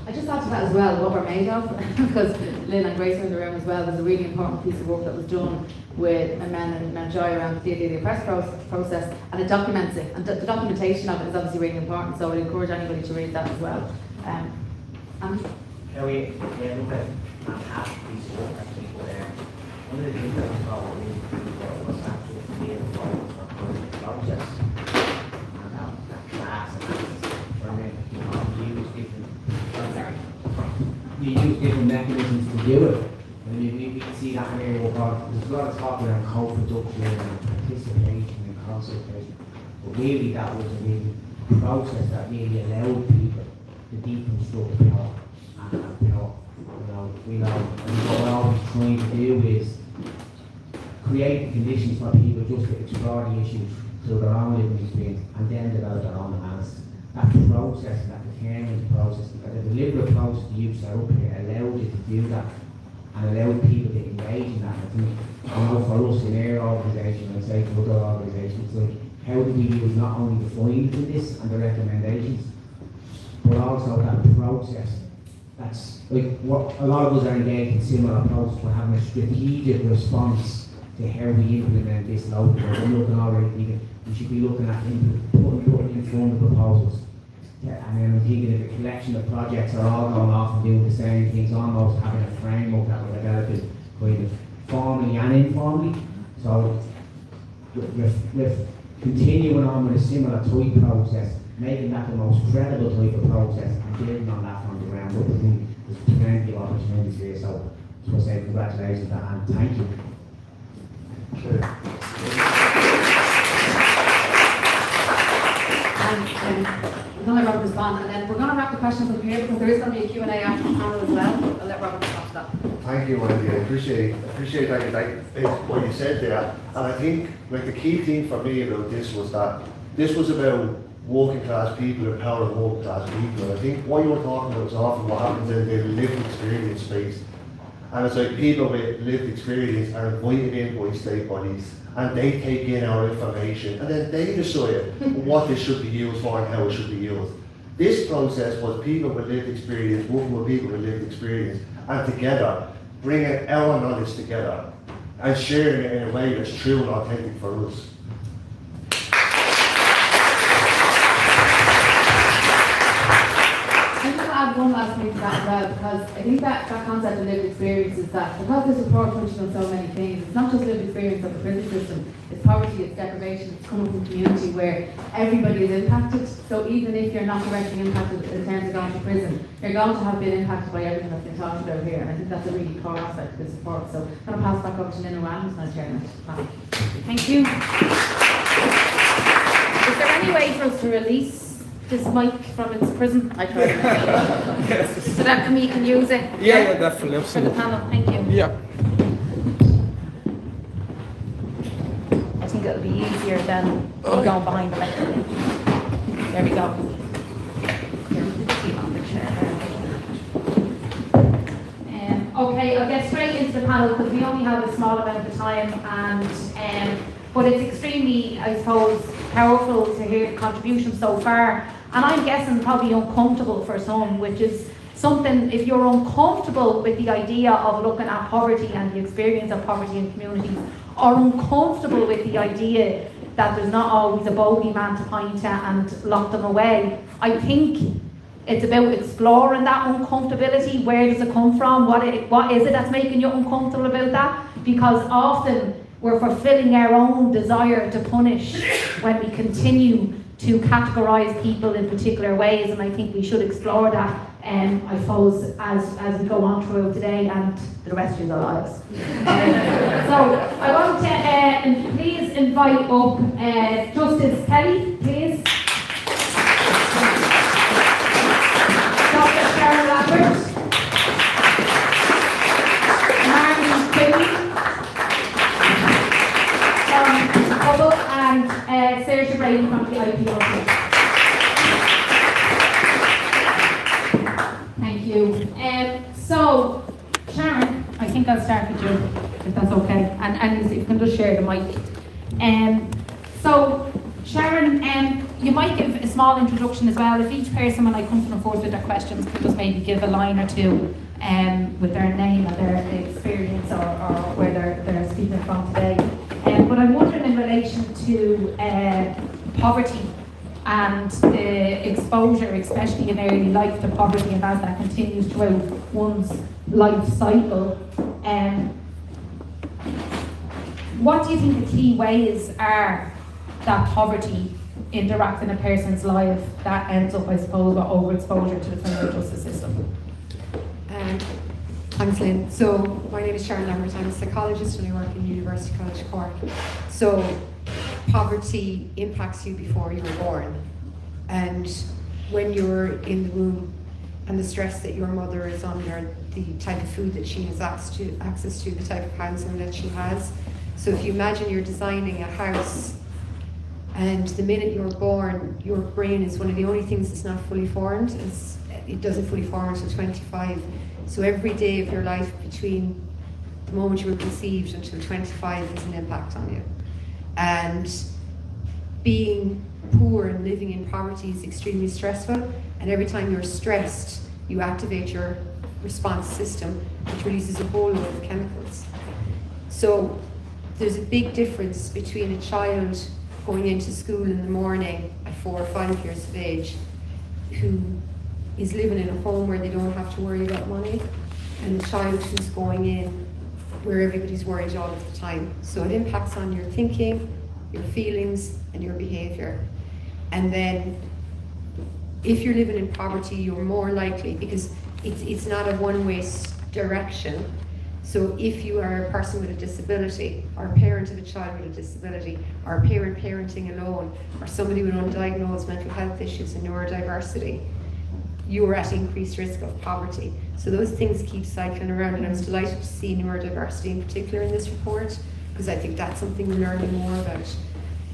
I just add to that as well what we're made of, because Lynn and Grace are in the room as well. There's a really important piece of work that was done with men and Joy around the press process, and it documents it. And the documentation of it is obviously really important, so I would encourage anybody to read that as well. Can we look at fantastic piece of work that people there? One of the things that we thought was really cool was actually being involved in the process. And that class analysis, where you use different mechanisms to do it. I mean, we can see that in area of there's a lot of talk around co-production and participation and consultation, but really that was a really process that really allowed people to deconstruct power. And we know, and what we're always trying to do is create the conditions for people just to explore the issues through their own living experience and then develop their own analysis. That process, that determined process, the deliberate process the youth set up here allowed you to do that and allowed people to engage in that. I think, for us in our organisation, and say to other organisations, like, how do we use not only the findings in this and the recommendations, but also that process. That's like what a lot of us are engaged in similar approaches. We're having a strategic response to how we implement this locally. We're looking already thinking we should be looking at putting in front of proposals. Yeah, and then I'm thinking if a collection of projects are all going off and doing the same things, almost having a framework that we're developing kind of formally and informally. So we're continuing on with a similar type process, making that the most credible type of process and building on that from the ground up. I think there's plenty of opportunities here, so I just want to say congratulations and thank you. Sure. We're going to let Robert respond, and then we're going to wrap the questions up here because there is going to be a Q&A after the panel as well. I'll let Robert respond to that. Thank you, Wendy. I appreciate what you said there. And I think like the key thing for me about this was that this was about working class people, empowering working class people. And I think what you were talking about is often what happens in the lived experience space. And it's like people with lived experience are invited in by state bodies and they take in our information and then they decide what this should be used for and how it should be used. This process was people with lived experience working with people with lived experience and together bringing our knowledge together and sharing it in a way that's true and authentic for us. One last thing to that as well, because I think that concept of lived experience is that because this report touches on so many things, it's not just lived experience of the prison system, it's poverty, it's deprivation, it's coming from a community where everybody is impacted. So even if you're not directly impacted in terms of going to prison, you're going to have been impacted by everything that's been talked about here, and I think that's a really core aspect of this report. So I'm going to pass back over to Lynn Ruane, who's now chairing the panel. Thank you. Is there any way for us to release this mic from its prison? I tried. So that we can use it. Yeah, definitely, for the absolutely. panel. Thank you. Yeah. it'll be easier than going behind the lectern. There we go. Okay, I'll get straight into the panel because we only have a small amount of time, and but it's extremely, I suppose, powerful to hear the contributions so far. And I'm guessing probably uncomfortable for some, which is something, if you're uncomfortable with the idea of looking at poverty and the experience of poverty in communities, or uncomfortable with the idea that there's not always a bogeyman to point at and lock them away, I think it's about exploring that uncomfortability. Where does it come from? What is it that's making you uncomfortable about that? Because often we're fulfilling our own desire to punish when we continue to categorise people in particular ways, and I think we should explore that, I suppose, as we go on throughout today and the rest of your lives. So I want to please invite up Justice Kelly, please. Dr. Sharon Lambert, Martin Quinn from Hubble, and Sarah Brady from the IPRT. Thank you. So, Sharon, I think I'll start with you, if that's okay, and if you can just share the mic. So, Sharon, you might give a small introduction as well. If each person, when I come to the forth with their questions, could just maybe give a line or two with their name and their experience or where they're speaking from today. But I'm wondering in relation to poverty and the exposure, especially in early life, to poverty, and as that continues throughout one's life cycle. What do you think the key ways are that poverty interacts in a person's life that ends up, I suppose, with overexposure to the criminal justice system? Thanks, Lynn. So, my name is Sharon Lambert. I'm a psychologist and I work in University College Cork. So, poverty impacts you before you're born. And when you're in the womb and the stress that your mother is under, the type of food that she has access to, the type of counselling that she has. So, if you imagine you're designing a house, and the minute you're born, your brain is one of the only things that's not fully formed. It doesn't fully form until 25. So every day of your life between the moment you were conceived until 25 has an impact on you. And being poor and living in poverty is extremely stressful. And every time you're stressed, you activate your response system, which releases a whole load of chemicals. So there's a big difference between a child going into school in the morning at 4 or 5 years of age who is living in a home where they don't have to worry about money, and a child who's going in where everybody's worried all of the time. So it impacts on your thinking, your feelings, and your behaviour. And then if you're living in poverty, you're more likely, because it's not a one-way direction. So if you are a person with a disability, or a parent of a child with a disability, or a parent parenting alone, or somebody with undiagnosed mental health issues and neurodiversity, you are at increased risk of poverty. So those things keep cycling around, and I was delighted to see neurodiversity in particular in this report, because I think that's something we're learning more about.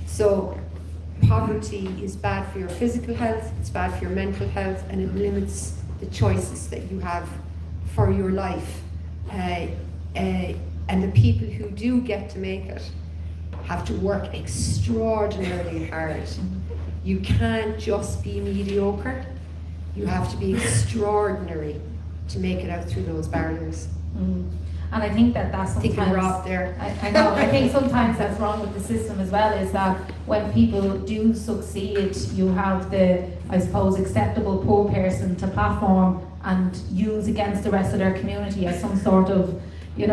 So poverty is bad for your physical health, it's bad for your mental health, and it limits the choices that you have for your life. And the people who do get to make it have to work extraordinarily hard. You can't just be mediocre. You have to be extraordinary to make it out through those barriers. And I think that's sometimes... I think we're off there. I know, I think sometimes that's wrong with the system as well, is that when people do succeed, you have the, I suppose, acceptable poor person to platform and use against the rest of their community as some sort of, if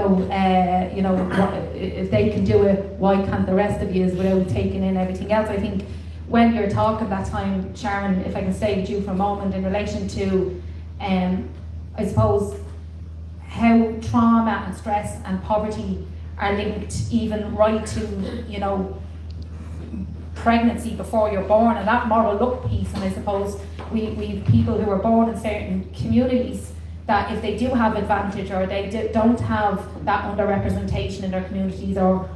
they can do it, why can't the rest of you, without taking in everything else. I think when you're talking that time, Sharon, if I can stay with you for a moment in relation to, I suppose, how trauma and stress and poverty are linked even right to, pregnancy before you're born, and that moral look piece. And I suppose we people who are born in certain communities that if they do have advantage or they don't have that underrepresentation in their communities or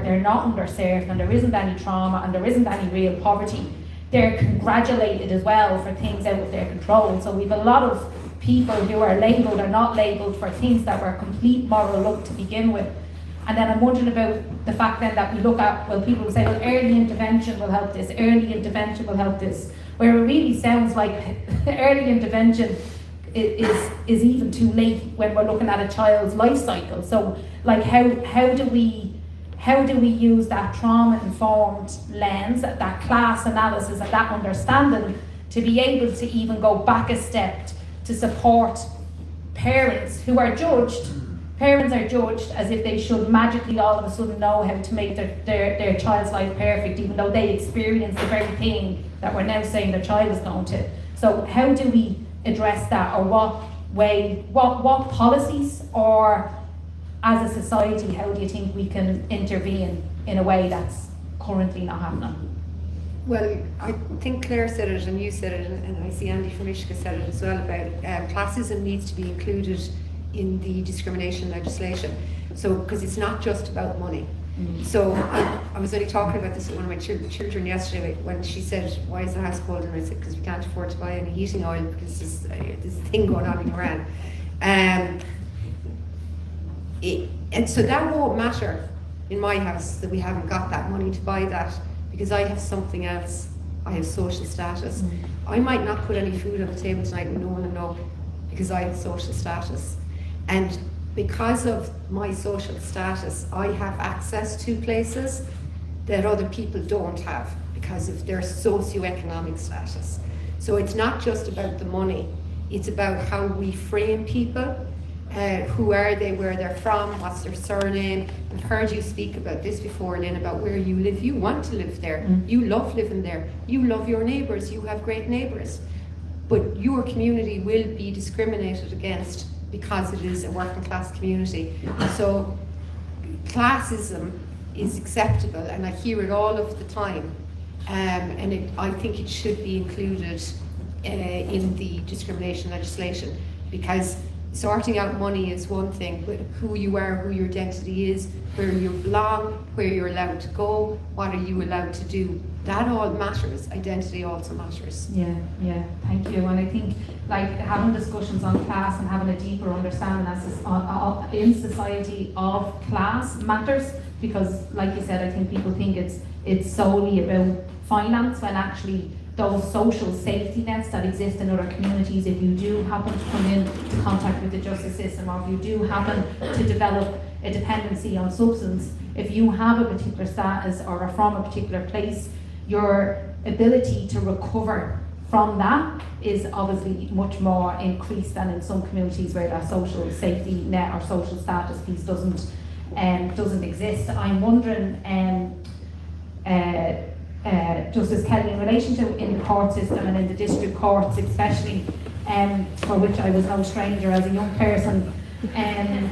they're not underserved and there isn't any trauma and there isn't any real poverty, they're congratulated as well for things out of their control. So we've a lot of people who are labelled or not labelled for things that were complete moral luck to begin with. And then I'm wondering about the fact then that we look at, well, people will say, well, early intervention will help this, early intervention will help this, where it really sounds like early intervention is even too late when we're looking at a child's life cycle. So, like, how do we use that trauma-informed lens, that class analysis and that understanding to be able to even go back a step to support parents who are judged? Parents are judged as if they should magically all of a sudden know how to make their child's life perfect, even though they experience the very thing that we're now saying their child is going to. So how do we address that, or what policies, or as a society, how do you think we can intervene in a way that's currently not happening? Well, I think Claire said it and you said it, and I see Andy from Ishka said it as well, about classism needs to be included in the discrimination legislation. So, because it's not just about money. So I was only talking about this with one of my children yesterday when she said, why is the house cold? And I said, because we can't afford to buy any heating oil because there's a thing going on in Iran. And so that won't matter in my house, that we haven't got that money to buy that, because I have something else. I have social status. I might not put any food on the table tonight and no one will know, because I have social status. And because of my social status, I have access to places that other people don't have because of their socioeconomic status. So it's not just about the money, it's about how we frame people. Who are they, where they're from, what's their surname. I've heard you speak about this before, Lynn, about where you live. You want to live there, you love living there, you love your neighbours, you have great neighbours. But your community will be discriminated against because it is a working class community. So classism is acceptable, and I hear it all of the time, and I think it should be included in the discrimination legislation, because sorting out money is one thing, but who you are, who your identity is, where you belong, where you're allowed to go, what are you allowed to do, that all matters. Identity also matters. Yeah, thank you. And I think, like, having discussions on class and having a deeper understanding in society of class matters, because, like you said, I think people think it's solely about finance, when actually those social safety nets that exist in other communities, if you do happen to come into contact with the justice system, or if you do happen to develop a dependency on substance, if you have a particular status or are from a particular place, your ability to recover from that is obviously much more increased than in some communities where that social safety net or social status piece doesn't exist. I'm wondering, Justice Kelly, in relation to in the court system and in the district courts especially, for which I was no stranger as a young person, and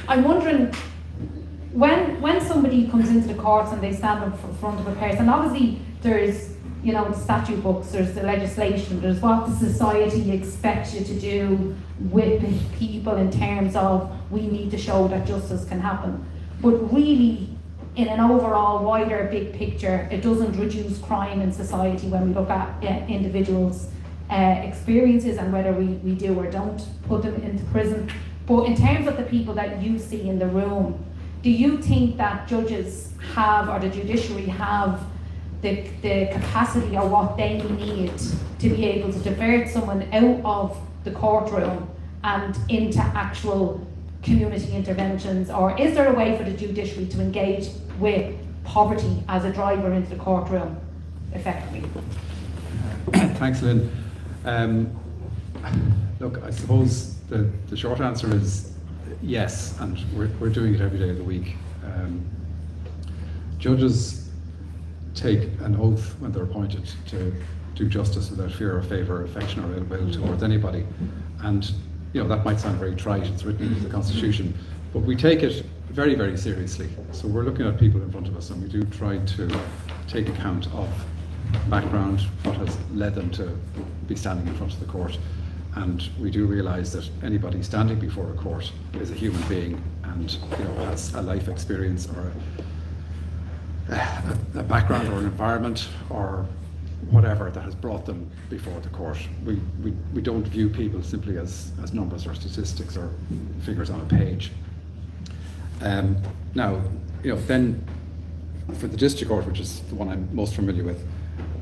I'm wondering, when somebody comes into the courts and they stand up in front of a person, obviously there's, you know, the statute books, there's the legislation, there's what the society expects you to do with people in terms of we need to show that justice can happen. But really, in an overall wider big picture, it doesn't reduce crime in society when we look at individuals' experiences and whether we do or don't put them into prison. But in terms of the people that you see in the room, do you think that judges have, or the judiciary have, the capacity or what they need to be able to divert someone out of the courtroom and into actual community interventions? Or is there a way for the judiciary to engage with poverty as a driver into the courtroom effectively? Thanks, Lynn. Look, I suppose the short answer is yes, and we're doing it every day of the week. Judges take an oath when they're appointed to do justice without fear or favour, affection or ill will towards anybody. And you know, that might sound very trite, it's written into the Constitution, but we take it very, very seriously. So we're looking at people in front of us, and we do try to take account of background, what has led them to be standing in front of the court. And we do realise that anybody standing before a court is a human being and has a life experience or a background or an environment or whatever that has brought them before the court. We don't view people simply as numbers or statistics or figures on a page. Now, then for the district court, which is the one I'm most familiar with,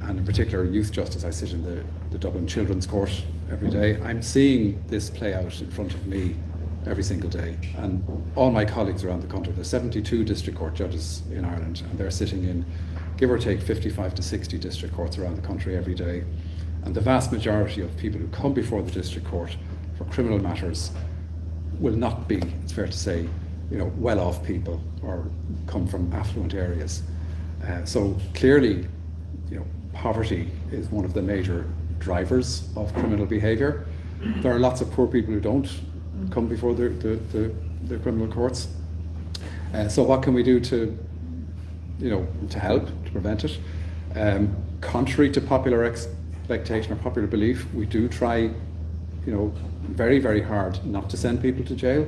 and in particular youth justice, I sit in the Dublin Children's Court every day. I'm seeing this play out in front of me every single day, and all my colleagues around the country. There's 72 district court judges in Ireland, and they're sitting in, give or take, 55 to 60 district courts around the country every day. And the vast majority of people who come before the district court for criminal matters will not be, it's fair to say, well-off people or come from affluent areas. So clearly, poverty is one of the major drivers of criminal behaviour. There are lots of poor people who don't come before the criminal courts. So what can we do to help, to prevent it? Contrary to popular expectation or popular belief, we do try, very, very hard not to send people to jail.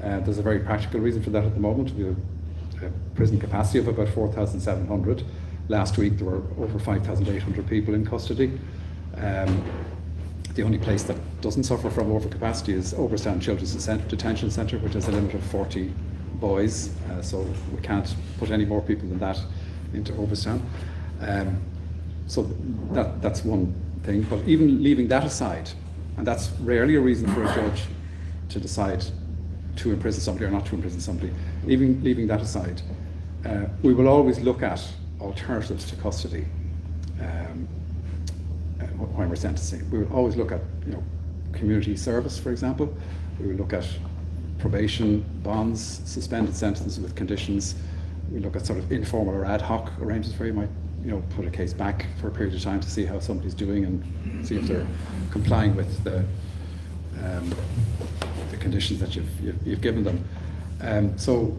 There's a very practical reason for that at the moment. We have a prison capacity of about 4,700. Last week there were over 5,800 people in custody. The only place that doesn't suffer from overcapacity is Overstown Children's Detention Centre, which has a limit of 40 boys, so we can't put any more people than that into Overstown. So that's one thing, but even leaving that aside, and that's rarely a reason for a judge to decide to imprison somebody or not to imprison somebody, even leaving that aside, we will always look at alternatives to custody when we're sentencing. We will always look at community service, for example. We will look at probation, bonds, suspended sentences with conditions. We look at sort of informal or ad hoc arrangements where you might put a case back for a period of time to see how somebody's doing and see if they're complying with the conditions that you've given them. So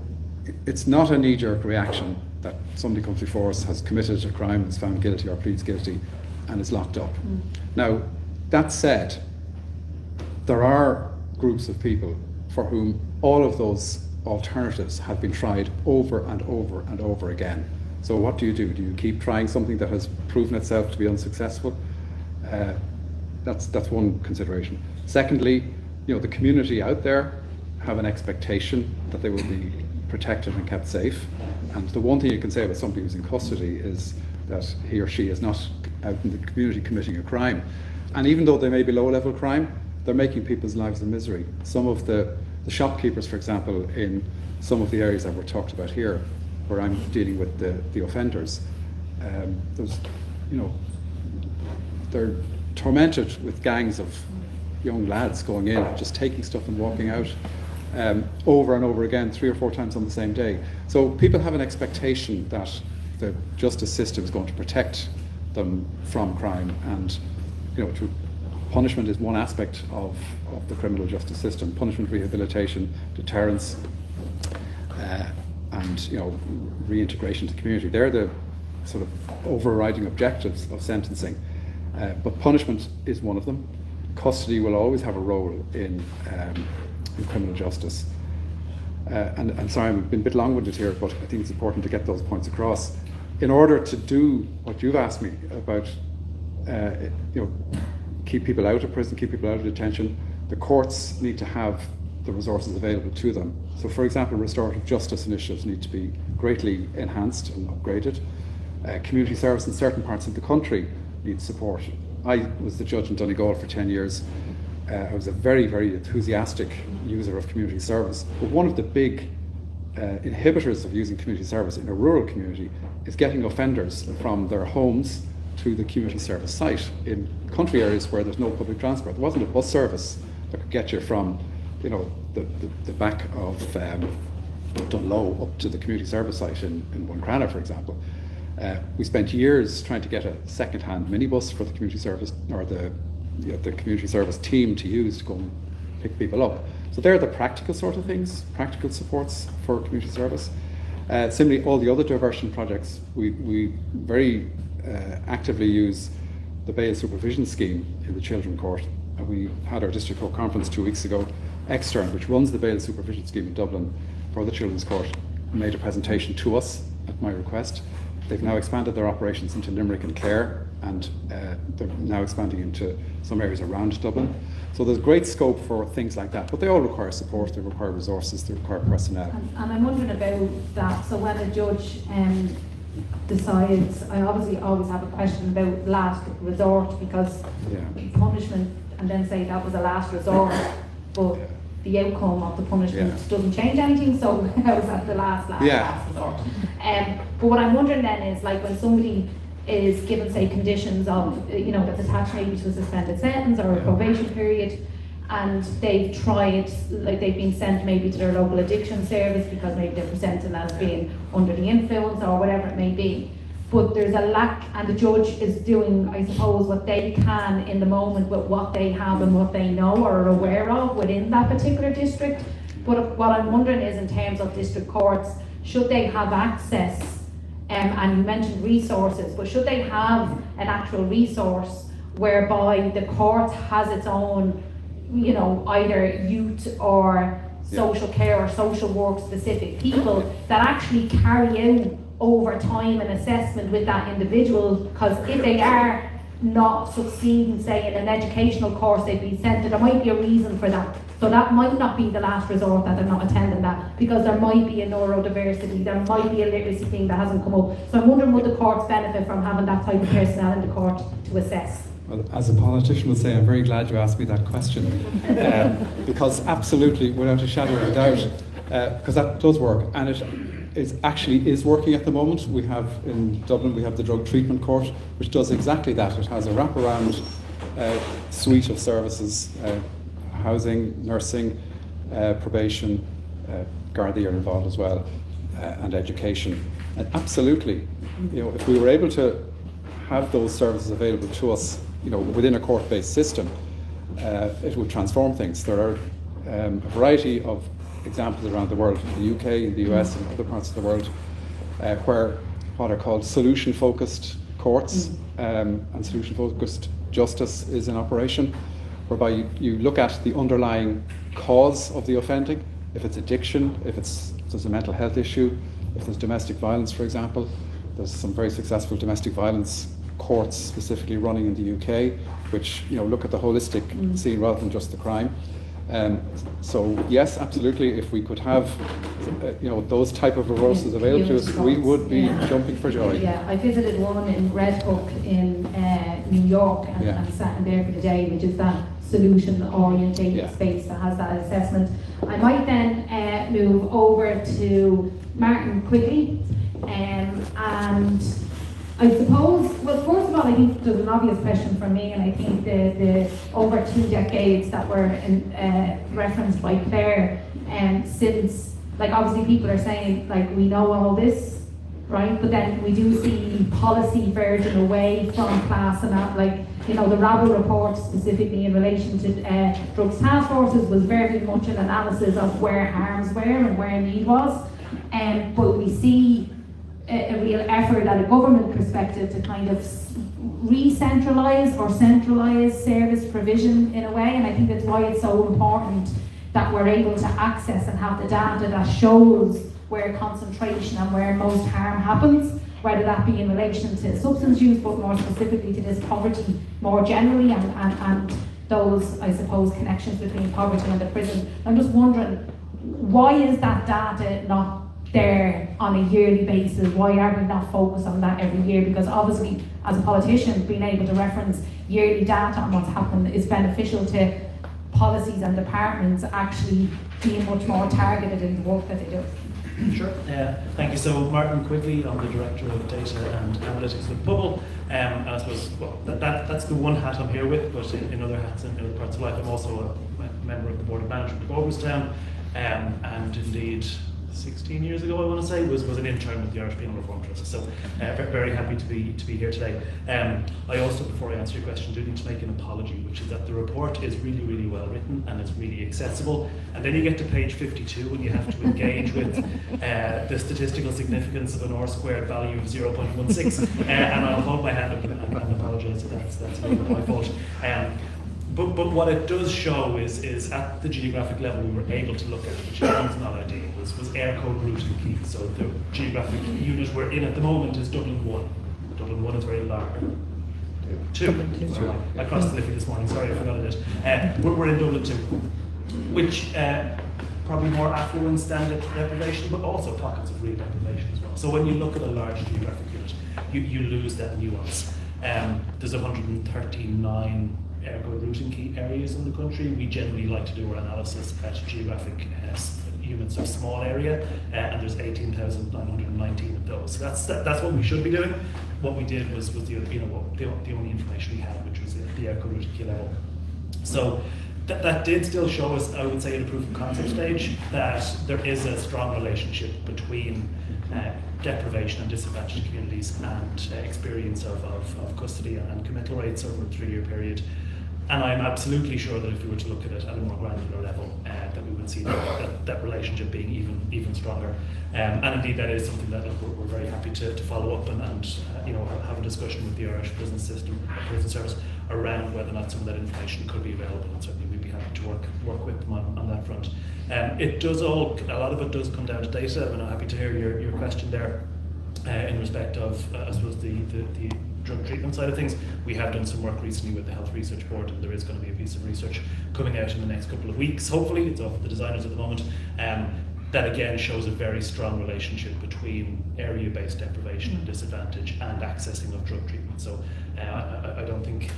it's not a knee-jerk reaction that somebody comes before us, has committed a crime, is found guilty or pleads guilty and is locked up. Now, that said, there are groups of people for whom all of those alternatives have been tried over and over and over again. So what do? Do you keep trying something that has proven itself to be unsuccessful? That's one consideration. Secondly, the community out there have an expectation that they will be protected and kept safe. And the one thing you can say about somebody who's in custody is that he or she is not out in the community committing a crime. And even though they may be low-level crime, they're making people's lives a misery. Some of the shopkeepers, for example, in some of the areas that were talked about here, where I'm dealing with the offenders, they're tormented with gangs of young lads going in, just taking stuff and walking out over and over again, 3 or 4 times on the same day. So people have an expectation that the justice system is going to protect them from crime, and punishment is one aspect of the criminal justice system. Punishment, rehabilitation, deterrence, and reintegration to the community. They're the sort of overriding objectives of sentencing. But punishment is one of them. Custody will always have a role in criminal justice. And sorry, I've been a bit long-winded here, but I think it's important to get those points across. In order to do what you've asked me about, keep people out of prison, keep people out of detention, the courts need to have the resources available to them. So, for example, restorative justice initiatives need to be greatly enhanced and upgraded. Community service in certain parts of the country needs support. I was the judge in Donegal for 10 years. I was a very, very enthusiastic user of community service. But one of the big inhibitors of using community service in a rural community is getting offenders from their homes to the community service site in country areas where there's no public transport. There wasn't a bus service that could get you from the back of Dunlow up to the community service site in Buncrana, for example. We spent years trying to get a second-hand minibus for the community service, or the community service team to use to go and pick people up. So they're the practical sort of things, practical supports for community service. Similarly, all the other diversion projects, we very actively use the bail supervision scheme in the Children's Court. And we had our district court conference 2 weeks ago. Extern, which runs the bail supervision scheme in Dublin for the Children's Court, made a presentation to us at my request. They've now expanded their operations into Limerick and Clare, and they're now expanding into some areas around Dublin. So there's great scope for things like that, but they all require support, they require resources, they require personnel. And I'm wondering about that. So when a judge decides, I obviously always have a question about last resort, because punishment, and then say that was a last resort, but the outcome of the punishment doesn't change anything, so how is that the last resort? But what I'm wondering then is, like, when somebody is given, say, conditions of, that's attached maybe to a suspended sentence or a probation period, and they've tried, like they've been sent maybe to their local addiction service because maybe they're presented as being under the influence or whatever it may be, but there's a lack, and the judge is doing, I suppose, what they can in the moment with what they have and what they know or are aware of within that particular district. But what I'm wondering is, in terms of district courts, should they have access, and you mentioned resources, but should they have an actual resource whereby the court has its own, either youth or social care or social work specific people that actually carry out over time an assessment with that individual? Because if they are not succeeding, say, in an educational course they've been sent to, there might be a reason for that. So that might not be the last resort that they're not attending that, because there might be a neurodiversity, there might be a literacy thing that hasn't come up. So I'm wondering, would the courts benefit from having that type of personnel in the court to assess? Well, as a politician would say, I'm very glad you asked me that question, because absolutely, without a shadow of a doubt, because that does work, and it is working at the moment. We have in Dublin, we have the Drug Treatment Court, which does exactly that. It has a wraparound suite of services, housing, nursing, probation, Gardaí are involved as well, and education. And absolutely, if we were able to have those services available to us, within a court-based system, it would transform things. There are a variety of examples around the world, in the UK, in the US, and other parts of the world, where what are called solution-focused courts and solution-focused justice is in operation, whereby you look at the underlying cause of the offending. If it's addiction, if there's a mental health issue, if there's domestic violence, for example. There's some very successful domestic violence courts specifically running in the UK, which look at the holistic scene rather than just the crime. So yes, absolutely, if we could have those type of resources available to us, we would be jumping for joy. Yeah, I visited one in Red Hook in New York and sat in there for the day, which is that solution-orientated space that has that assessment. I might then move over to Martin Quigley, and I suppose, well, first of all, I think there's an obvious question for me, and I think the over 2 decades that were referenced by Clare, since, like, obviously people are saying, like, we know all this, right? But then we do see policy verging away from class, and that, like, the Rabble report specifically in relation to drugs task forces was very much an analysis of where harms were and where need was, but we see a real effort at a government perspective to kind of re-centralise or centralise service provision in a way, and I think that's why it's so important that we're able to access and have the data that shows where concentration and where most harm happens, whether that be in relation to substance use, but more specifically to this poverty more generally, and those, I suppose, connections between poverty and the prison. I'm just wondering, why is that data not there on a yearly basis? Why are we not focused on that every year? Because obviously, as a politician, being able to reference yearly data on what's happened is beneficial to policies and departments actually being much more targeted in the work that they do. Sure. Thank you. So, Martin Quigley, I'm the Director of Data and Analytics with Bubble. And I suppose, well, that's the one hat I'm here with, but in other hats in other parts of life, I'm also a member of the Board of Management of Oberstown, and indeed 16 years ago, I want to say, was an intern with the Irish Penal Reform Trust. So very happy to be here today. I also, before I answer your question, do need to make an apology, which is that the report is really, really well written and it's really accessible. And then you get to page 52 and you have to engage with the statistical significance of an R-squared value of 0.16. And I'll hold my hand up and apologise if that's a little bit my fault. But what it does show is at the geographic level we were able to look at, which is not ideal, was air code routing key. So the geographic unit we're in at the moment is Dublin 1. Dublin 1 is very large. 2. Sorry, I crossed the Liffey this morning, sorry I forgot it. We're in Dublin 2, which probably more affluent standard deprivation, but also pockets of real deprivation as well. So when you look at a large geographic unit, you lose that nuance. There's 139 air code routing key areas in the country. We generally like to do our analysis at geographic units of small area, and there's 18,919 of those. So that's what we should be doing. What we did was the only information we had, which was the air code routing key level. So that did still show us, I would say, at a proof of concept stage, that there is a strong relationship between deprivation and disadvantaged communities and experience of custody and committal rates over a 3-year period. And I'm absolutely sure that if we were to look at it at a more granular level, that we would see that relationship being even stronger. And indeed, that is something that we're very happy to follow up and have a discussion with the Irish prison service around whether or not some of that information could be available. And certainly we'd be happy to work with them on that front. A lot of it does come down to data, and I'm happy to hear your question there in respect of, I suppose, the drug treatment side of things. We have done some work recently with the Health Research Board, and there is going to be a piece of research coming out in the next couple of weeks, hopefully. It's off with the designers at the moment. That again shows a very strong relationship between area-based deprivation and disadvantage and accessing of drug treatment. So I don't think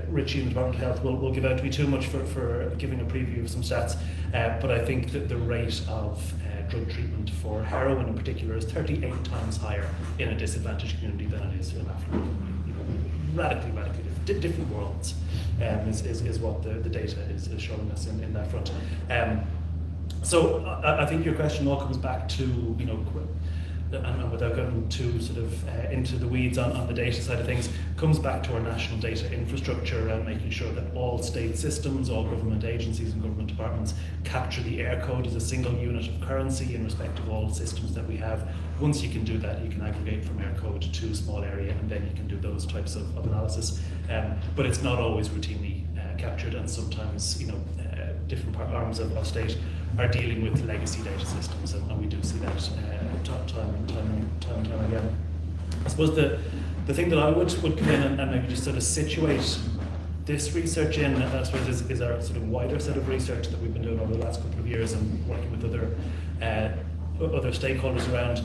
Richie and the Department of Health will give out to me too much for giving a preview of some stats, but I think that the rate of drug treatment for heroin in particular is 38 times higher in a disadvantaged community than it is in affluent community. Radically different worlds is what the data is showing us in that front. So I think your question all comes back to, and without going too sort of into the weeds on the data side of things, comes back to our national data infrastructure around making sure that all state systems, all government agencies and government departments capture the air code as a single unit of currency in respect of all systems that we have. Once you can do that, you can aggregate from air code to small area, and then you can do those types of analysis. But it's not always routinely captured, and sometimes different arms of state are dealing with legacy data systems, and we do see that time and time again. I suppose the thing that I would come in and maybe just sort of situate this research in, I suppose, is our sort of wider set of research that we've been doing over the last couple of years and working with other stakeholders around,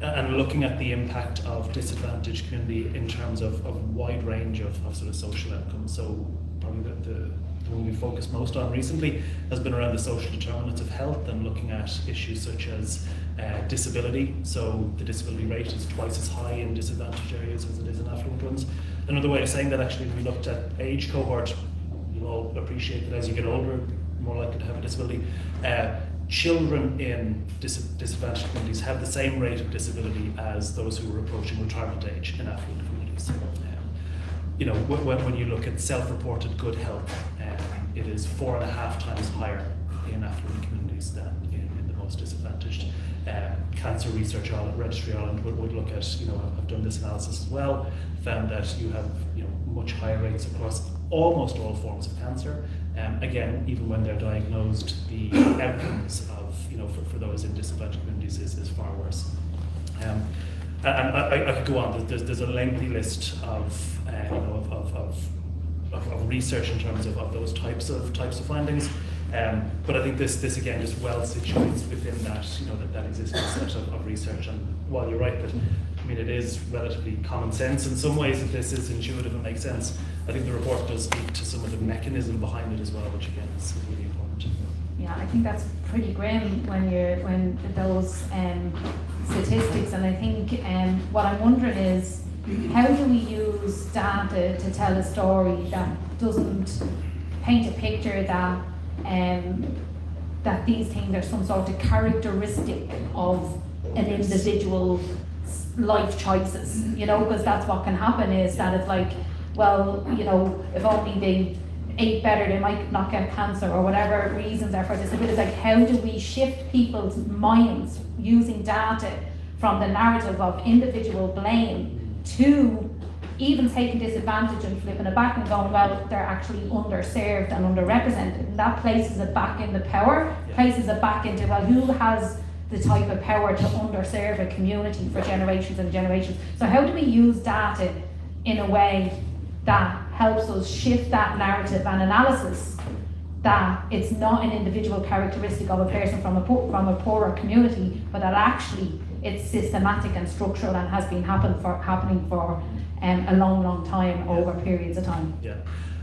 and looking at the impact of disadvantaged community in terms of a wide range of sort of social outcomes. So probably the one we focused most on recently has been around the social determinants of health and looking at issues such as disability. So the disability rate is twice as high in disadvantaged areas as it is in affluent ones. Another way of saying that, actually, we looked at age cohort. You'll all appreciate that as you get older, you're more likely to have a disability. Children in disadvantaged communities have the same rate of disability as those who are approaching retirement age in affluent communities. When you look at self-reported good health, it is 4.5 times higher in affluent communities than in the most disadvantaged. Cancer Research Registry Ireland would look at, I've done this analysis as well, found that you have much higher rates across almost all forms of cancer. Again, even when they're diagnosed, the outcomes of, for those in disadvantaged communities is far worse. And I could go on. There's a lengthy list of research in terms of those types of findings. But I think this again just well situates within that that existing set of research. And while you're right that it is relatively common sense in some ways, that this is intuitive and makes sense, I think the report does speak to some of the mechanism behind it as well, which again is really important. Yeah, I think that's pretty grim when those statistics, and I think what I'm wondering is, how do we use data to tell a story that doesn't paint a picture that that these things are some sort of characteristic of an individual's life choices, you know, because that's what can happen, is that it's like, well, you know, if only they ate better, they might not get cancer, or whatever reasons are for disability. It's like, how do we shift people's minds using data from the narrative of individual blame to even taking disadvantage and flipping it back and going, well, they're actually underserved and underrepresented. And that places it back in the power, places it back into, well, who has the type of power to underserve a community for generations and generations. So how do we use data in a way that helps us shift that narrative and analysis, that it's not an individual characteristic of a person from a poorer community, but that actually it's systematic and structural and has been happening for a long time over periods of time. Yeah.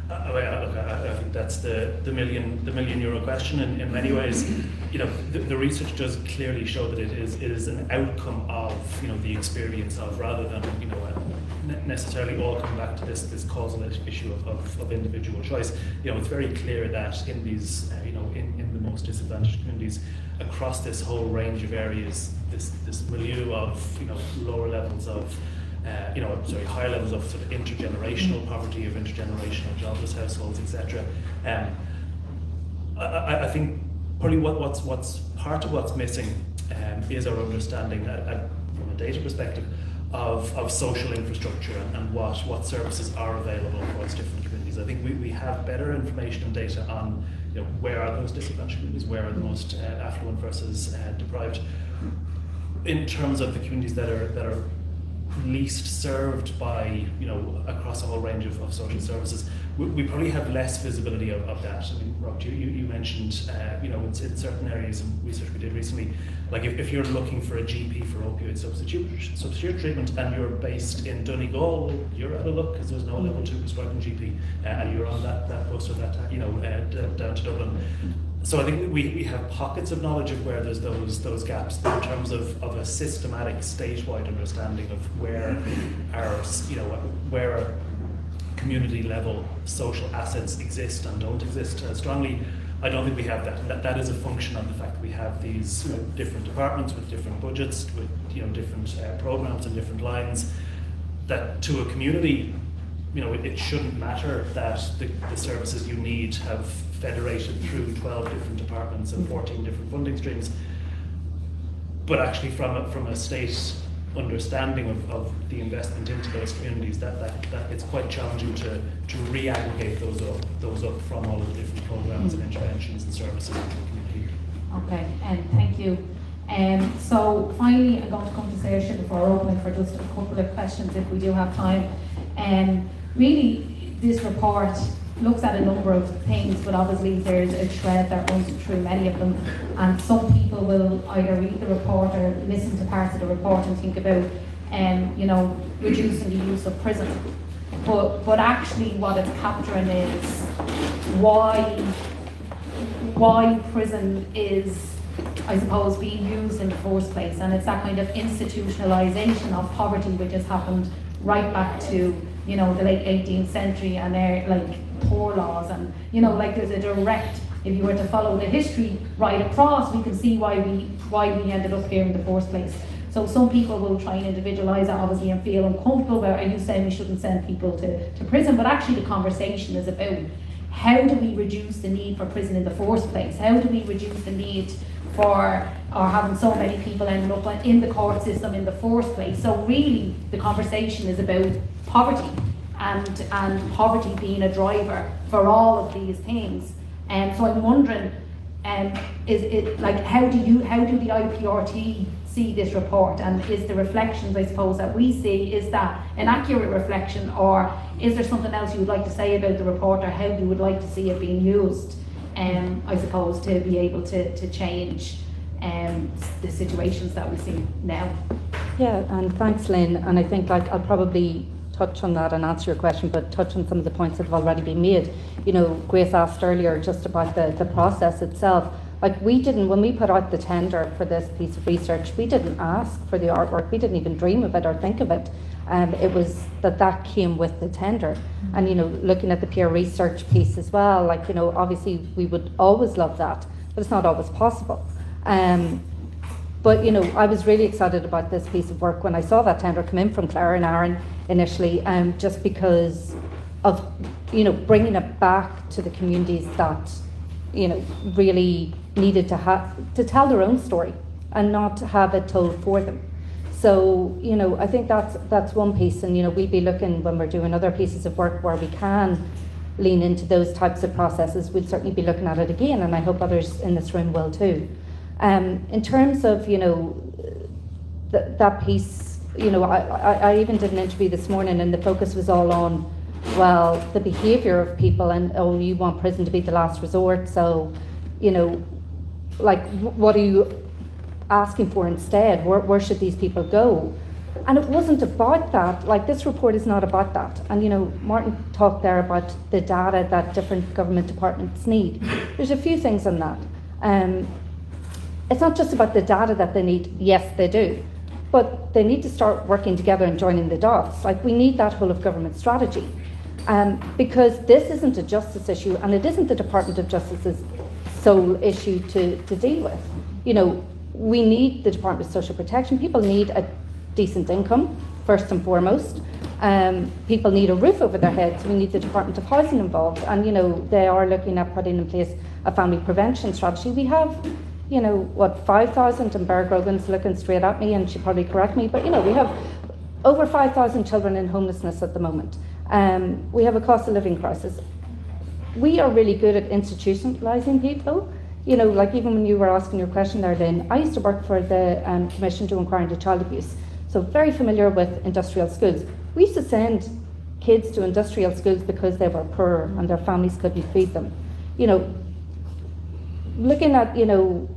I think that's the million euro question in many ways. You know, the research does clearly show that it is an outcome of, you know, the experience of, rather than, you know, necessarily all come back to this causal issue of individual choice. You know, it's very clear that in these, you know, in the most disadvantaged communities across this whole range of areas, this milieu of, you know, lower levels of higher levels of sort of intergenerational poverty, of intergenerational jobless households, etc. I think probably what's part of what's missing is our understanding from a data perspective of social infrastructure and what services are available across different communities. I think we have better information and data on, you know, where are those disadvantaged communities, where are the most affluent versus deprived, in terms of the communities that are least served by, you know, across a whole range of social services. We probably have less visibility of that. I mean, Rob, you mentioned, you know, in certain areas in research we did recently, like if you're looking for a GP for opioid substitute treatment and you're based in Donegal, you're out of luck because there's no level 2 prescribing GP, and you're on that bus or that, you know, down to Dublin. So I think we have pockets of knowledge of where there's those gaps in terms of a systematic statewide understanding of where our community level social assets exist and don't exist strongly. I don't think we have that. That is a function of the fact that we have these, you know, different departments with different budgets, with, you know, different programs and different lines, that to a community, you know, it shouldn't matter that the services you need have federated through 12 different departments and 14 different funding streams. But actually from a state understanding of the investment into those communities, that it's quite challenging to re-aggregate those up from all of the different programs and interventions and services in the community. Okay, and thank you. So finally, I'm going to come to Saoirse before opening for just a couple of questions if we do have time. Really, this report looks at a number of things, but obviously there's a thread that runs through many of them, and some people will either read the report or listen to parts of the report and think about, you know, reducing the use of prison. But actually what it's capturing is why prison is, I suppose, being used in the first place, and it's that kind of institutionalization of poverty which has happened right back to, you know, the late 18th century, and they're like poor laws, and, you know, like there's a direct, if you were to follow the history right across, we can see why we ended up here in the first place. So some people will try and individualise it obviously and feel uncomfortable about, are you saying we shouldn't send people to prison? But actually the conversation is about, how do we reduce the need for prison in the first place? How do we reduce the need for having so many people ending up in the court system in the first place? So really the conversation is about poverty and poverty being a driver for all of these things. And so I'm wondering, is it like, how do the IPRT see this report, and is the reflections, I suppose, that we see, is that an accurate reflection, or is there something else you would like to say about the report, or how you would like to see it being used, I suppose, to be able to change the situations that we see now? Yeah, and thanks, Lynn. And I think, like, I'll probably touch on that and answer your question, but touch on some of the points that have already been made. You know, Grace asked earlier just about the process itself. Like, we didn't, when we put out the tender for this piece of research, we didn't ask for the artwork, we didn't even dream of it or think of it. It was that came with the tender. And, you know, looking at the peer research piece as well, like, you know, obviously we would always love that. but it's not always possible. But you know, I was really excited about this piece of work when I saw that tender come in from Clare and Aaron initially, just because of, you know, bringing it back to the communities that, you know, really needed to tell their own story and not to have it told for them. So, you know, I think that's one piece, and you know, we'll be looking when we're doing other pieces of work where we can lean into those types of processes. We'll certainly be looking at it again, and I hope others in this room will too. In terms of, you know, that piece, you know, I even did an interview this morning, and the focus was all on, well, the behaviour of people, and oh, you want prison to be the last resort, so, you know, like, what are you asking for instead? Where should these people go? And it wasn't about that. Like, this report is not about that. And you know, Martin talked there about the data that different government departments need. There's a few things on that. It's not just about the data that they need. Yes, they do. But they need to start working together and joining the dots. Like, we need that whole of government strategy. Because this isn't a justice issue, and it isn't the Department of Justice's sole issue to deal with. You know, we need the Department of Social Protection. People need a decent income, first and foremost. People need a roof over their heads. We need the Department of Housing involved. And, you know, they are looking at putting in place a family prevention strategy. We have, you know, what, 5,000, and Bear Grogan's looking straight at me, and she'll probably correct me, but, you know, we have over 5,000 children in homelessness at the moment. We have a cost of living crisis. We are really good at institutionalising people. You know, like even when you were asking your question there, Lynn, I used to work for the Commission to Inquire into Child Abuse, so very familiar with industrial schools. We used to send kids to industrial schools because they were poor and their families couldn't feed them. You know, looking at, you know,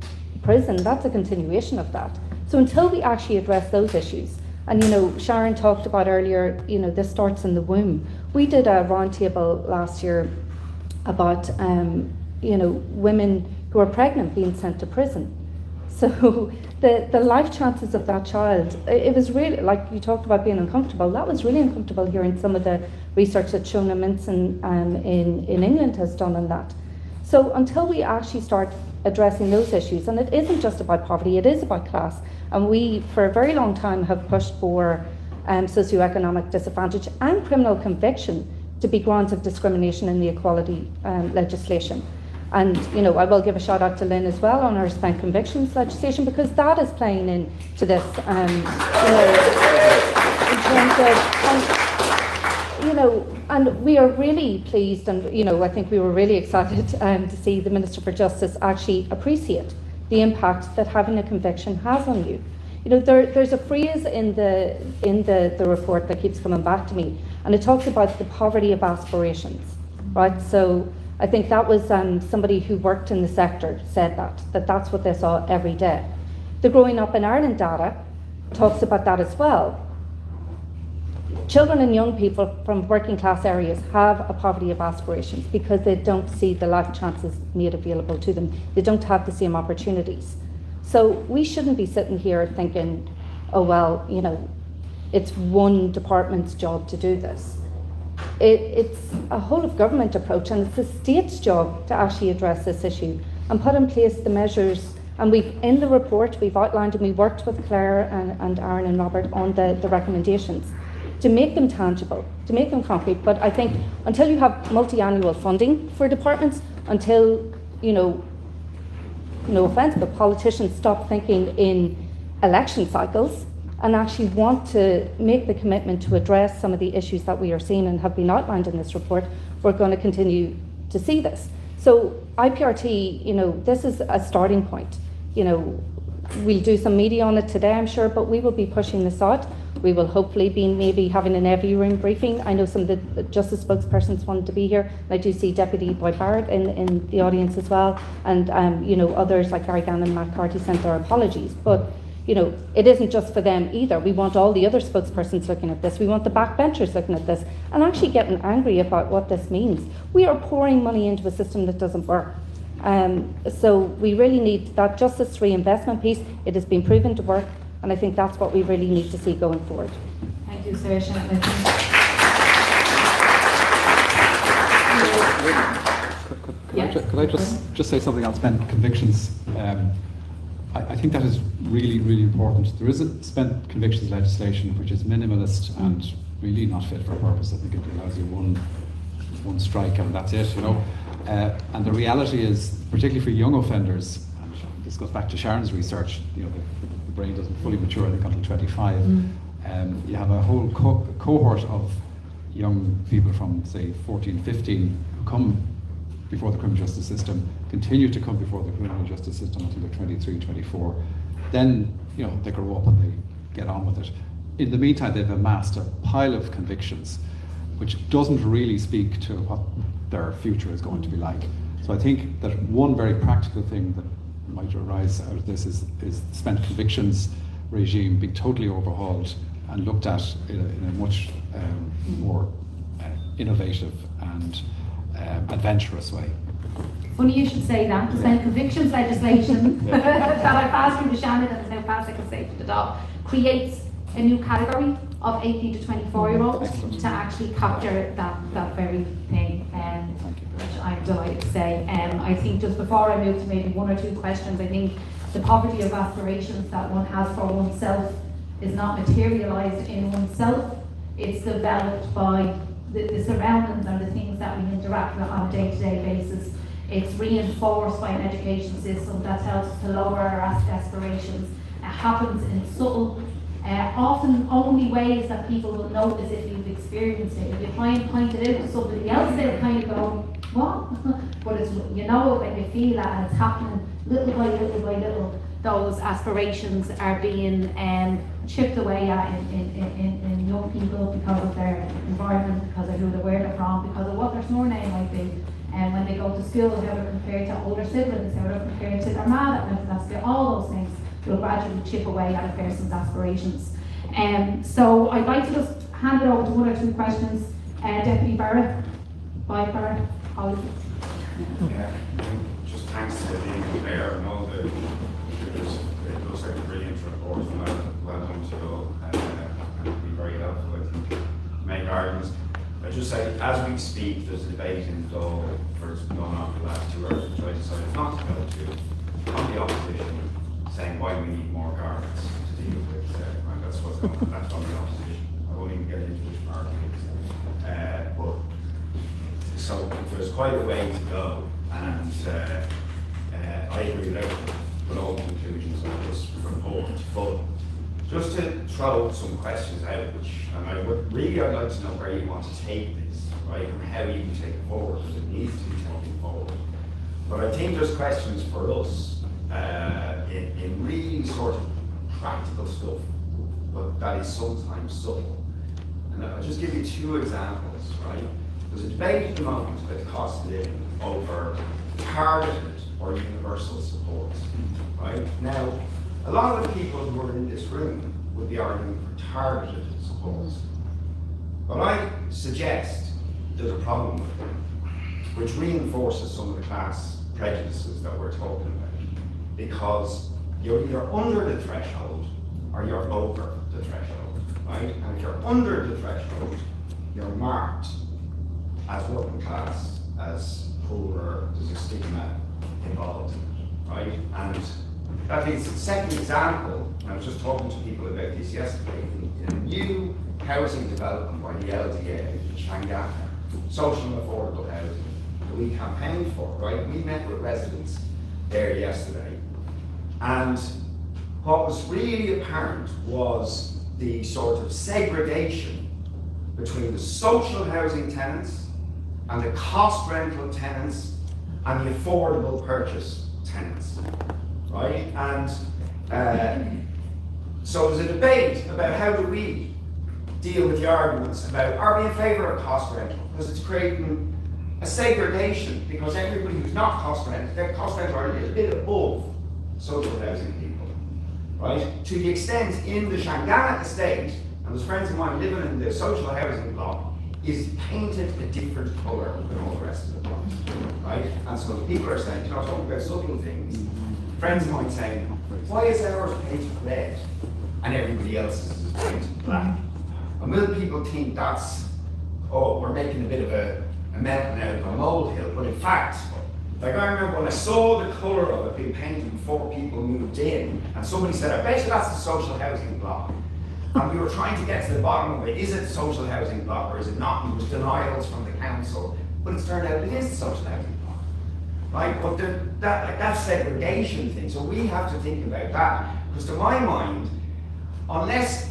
prison, that's a continuation of that. So until we actually address those issues, and you know, Sharon talked about earlier, you know, this starts in the womb. We did a roundtable last year about, you know, women who are pregnant being sent to prison. So the life chances of that child, it was really, like you talked about being uncomfortable, that was really uncomfortable hearing some of the research that Shona Minson in England has done on that. So until we actually start addressing those issues, and it isn't just about poverty, it is about class, and we for a very long time have pushed for socioeconomic disadvantage and criminal conviction to be grounds of discrimination in the equality legislation. And you know, I will give a shout out to Lynn as well on our spent convictions legislation, because that is playing into this, you know, in terms of, you know, and we are really pleased, and you know, I think we were really excited to see the Minister for Justice actually appreciate the impact that having a conviction has on you. You know, there's a phrase in the report that keeps coming back to me, and it talks about the poverty of aspirations, right? So I think that was somebody who worked in the sector said that's what they saw every day. The Growing Up in Ireland data talks about that as well. Children and young people from working class areas have a poverty of aspirations because they don't see the life chances made available to them. They don't have the same opportunities. So we shouldn't be sitting here thinking, oh well, you know, it's one department's job to do this. It's a whole of government approach, and it's the state's job to actually address this issue and put in place the measures. And in the report, we've outlined, and we worked with Clare and Aaron and Robert on the recommendations to make them tangible, to make them concrete. But I think until you have multi-annual funding for departments, until, you know, no offence, but politicians stop thinking in election cycles and actually want to make the commitment to address some of the issues that we are seeing and have been outlined in this report, we're going to continue to see this. So IPRT, you know, this is a starting point. You know, we'll do some media on it today, I'm sure, but we will be pushing this out. We will hopefully be maybe having an every room briefing. I know some of the Justice spokespersons wanted to be here. I do see Deputy Boyd Barrett in the audience as well, and you know, others like Gary Gannon and Matt Carty sent their apologies. But you know, it isn't just for them either. We want all the other spokespersons looking at this. We want the backbenchers looking at this and actually getting angry about what this means. We are pouring money into a system that doesn't work. So we really need that Justice reinvestment piece. It has been proven to work, and I think that's what we really need to see going forward. Thank you, Sarah Shannon. Could I Could I just say something on spent convictions? I think that is really, really important. There is a spent convictions legislation which is minimalist and really not fit for purpose. I think it allows you one strike and that's it, you know. And the reality is, particularly for young offenders, and this goes back to Sharon's research, you know, the brain doesn't fully mature, I think, until 25. You have a whole cohort of young people from, say, 14, 15 who come before the criminal justice system, continue to come before the criminal justice system until they're 23, 24. Then, you know, they grow up and they get on with it. In the meantime, they've amassed a pile of convictions which doesn't really speak to what their future is going to be like. So I think that one very practical thing that might arise out of this is spent convictions regime being totally overhauled and looked at in a much more innovative and adventurous way. Funny you should say that, because then convictions legislation that I passed through the Shannon and is now passed second stage to the DOP creates a new category of 18 to 24 year olds to actually capture that very thing, which I'm delighted to say. I think just before I move to maybe one or two questions, I think the poverty of aspirations that one has for oneself is not materialised in oneself, it's developed by the surroundings and the things that we interact with on a day-to-day basis. It's reinforced by an education system that tells us to lower our aspirations. It happens in subtle, often only ways that people will notice if you've experienced it. If you try and point it out to somebody else, they'll kind of go, what? But it's, you know it when you feel that, and it's happening little by little by little. Those aspirations are being chipped away at in young people because of their environment, because of who where they're from, because of what their surname might be. And when they go to school, how they're compared to older siblings, how they're compared to their mom that went to that school, all those things will gradually chip away at a person's aspirations. So I'd like to just hand it over to one or two questions. Deputy Barrett, Vice Barrett, colleagues. Yeah, just thanks to the Clare and all the it looks like a brilliant report, and well done to all, and it'll be very helpful, I think, to make arguments. I just say, as we speak, there's a debate in Dublin for going on for the last 2 hours, which I decided not to go to, on the opposition, saying why we need more guards to deal with, and that's what's going on, that's on the opposition. I won't even get into which part it is. But so there's quite a way to go, and I agree with all the conclusions of this report. But just to throw some questions out, and I would really, I'd like to know where you want to take this, right, and how you can take it forward, because it needs to be taken forward. But I think there's questions for us in really sort of practical stuff, but that is sometimes subtle. And I'll just give you 2 examples, right? There's a debate at the moment about the cost of living over targeted or universal supports, right? Now, a lot of the people who are in this room would be arguing for targeted supports. But I suggest there's a problem with them, which reinforces some of the class prejudices that we're talking about. Because you're either under the threshold or you're over the threshold, right? And if you're under the threshold, you're marked as working class, as poorer, there's a stigma involved in it, right? And that is the second example, and I was just talking to people about this yesterday, in a new housing development by the LDA in Shanghai, social and affordable housing, that we campaigned for, right? We met with residents there yesterday, and what was really apparent was the sort of segregation between the social housing tenants and the cost rental tenants and the affordable purchase tenants, right? And so there's a debate about how do we deal with the arguments about, are we in favour of cost rental? Because it's creating a segregation, because everybody who's not cost rental, their cost rental are a little bit above social housing people, right? To the extent in the Shanghai estate, and there's friends of mine living in the social housing block, is painted a different colour than all the rest of the block, right? And so the people are saying, you know, talking about subtle things, friends of mine saying, why is ours painted red and everybody else's is painted black? And will people think that's, oh, we're making a bit of a mountain out of a molehill, but in fact, Like I remember when I saw the colour of it being painted before people moved in, and somebody said, I bet you that's the social housing block. And we were trying to get to the bottom of it. Is it the social housing block or is it not? And there was denials from the council, but it's turned out it is the social housing block. Right? But that segregation thing, so we have to think about that. Because to my mind, unless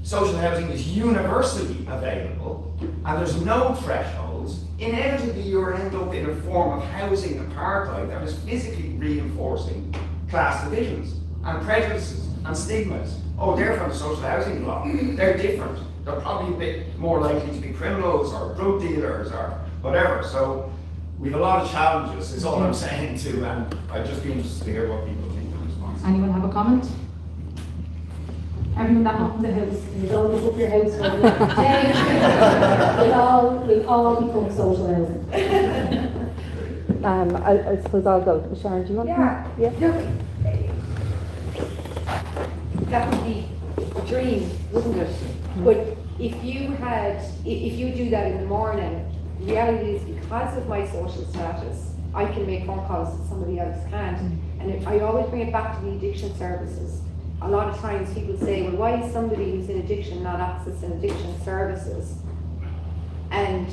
social housing is universally available and there's no thresholds, inevitably you'll end up in a form of housing apartheid that is physically reinforcing class divisions and prejudices and stigmas. Oh, they're from the social housing block. They're different. They're probably a bit more likely to be criminals or drug dealers or whatever. So we have a lot of challenges, is all I'm saying too, and I'd just be interested to hear what people think in response. Anyone have a comment? Everyone that owns the house, you don't look up your house for we'll all become social housing. I suppose I'll go. Sharon, do you want to? Yeah. That would be a dream, wouldn't it? But if you do that in the morning, the reality is because of my social status, I can make phone calls that somebody else can't. And I always bring it back to the addiction services. A lot of times people say, well, why is somebody who's in addiction not accessing addiction services? And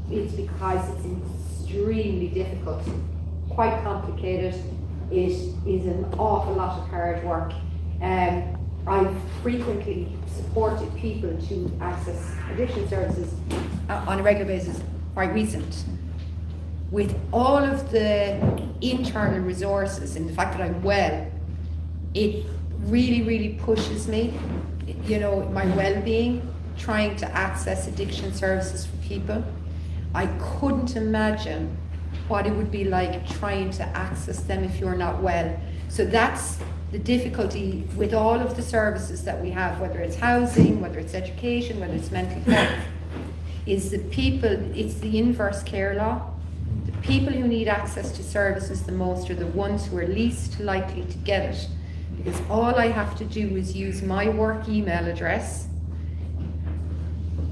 it's because it's extremely difficult, quite complicated. It is an awful lot of hard work. I've frequently supported people to access addiction services on a regular basis, quite recent. With all of the internal resources and the fact that I'm well, it really, really pushes me, my well-being, trying to access addiction services for people. I couldn't imagine what it would be like trying to access them if you're not well. So that's the difficulty with all of the services that we have, whether it's housing, whether it's education, whether it's mental health, is the people, it's the inverse care law. The people who need access to services the most are the ones who are least likely to get it. Because all I have to do is use my work email address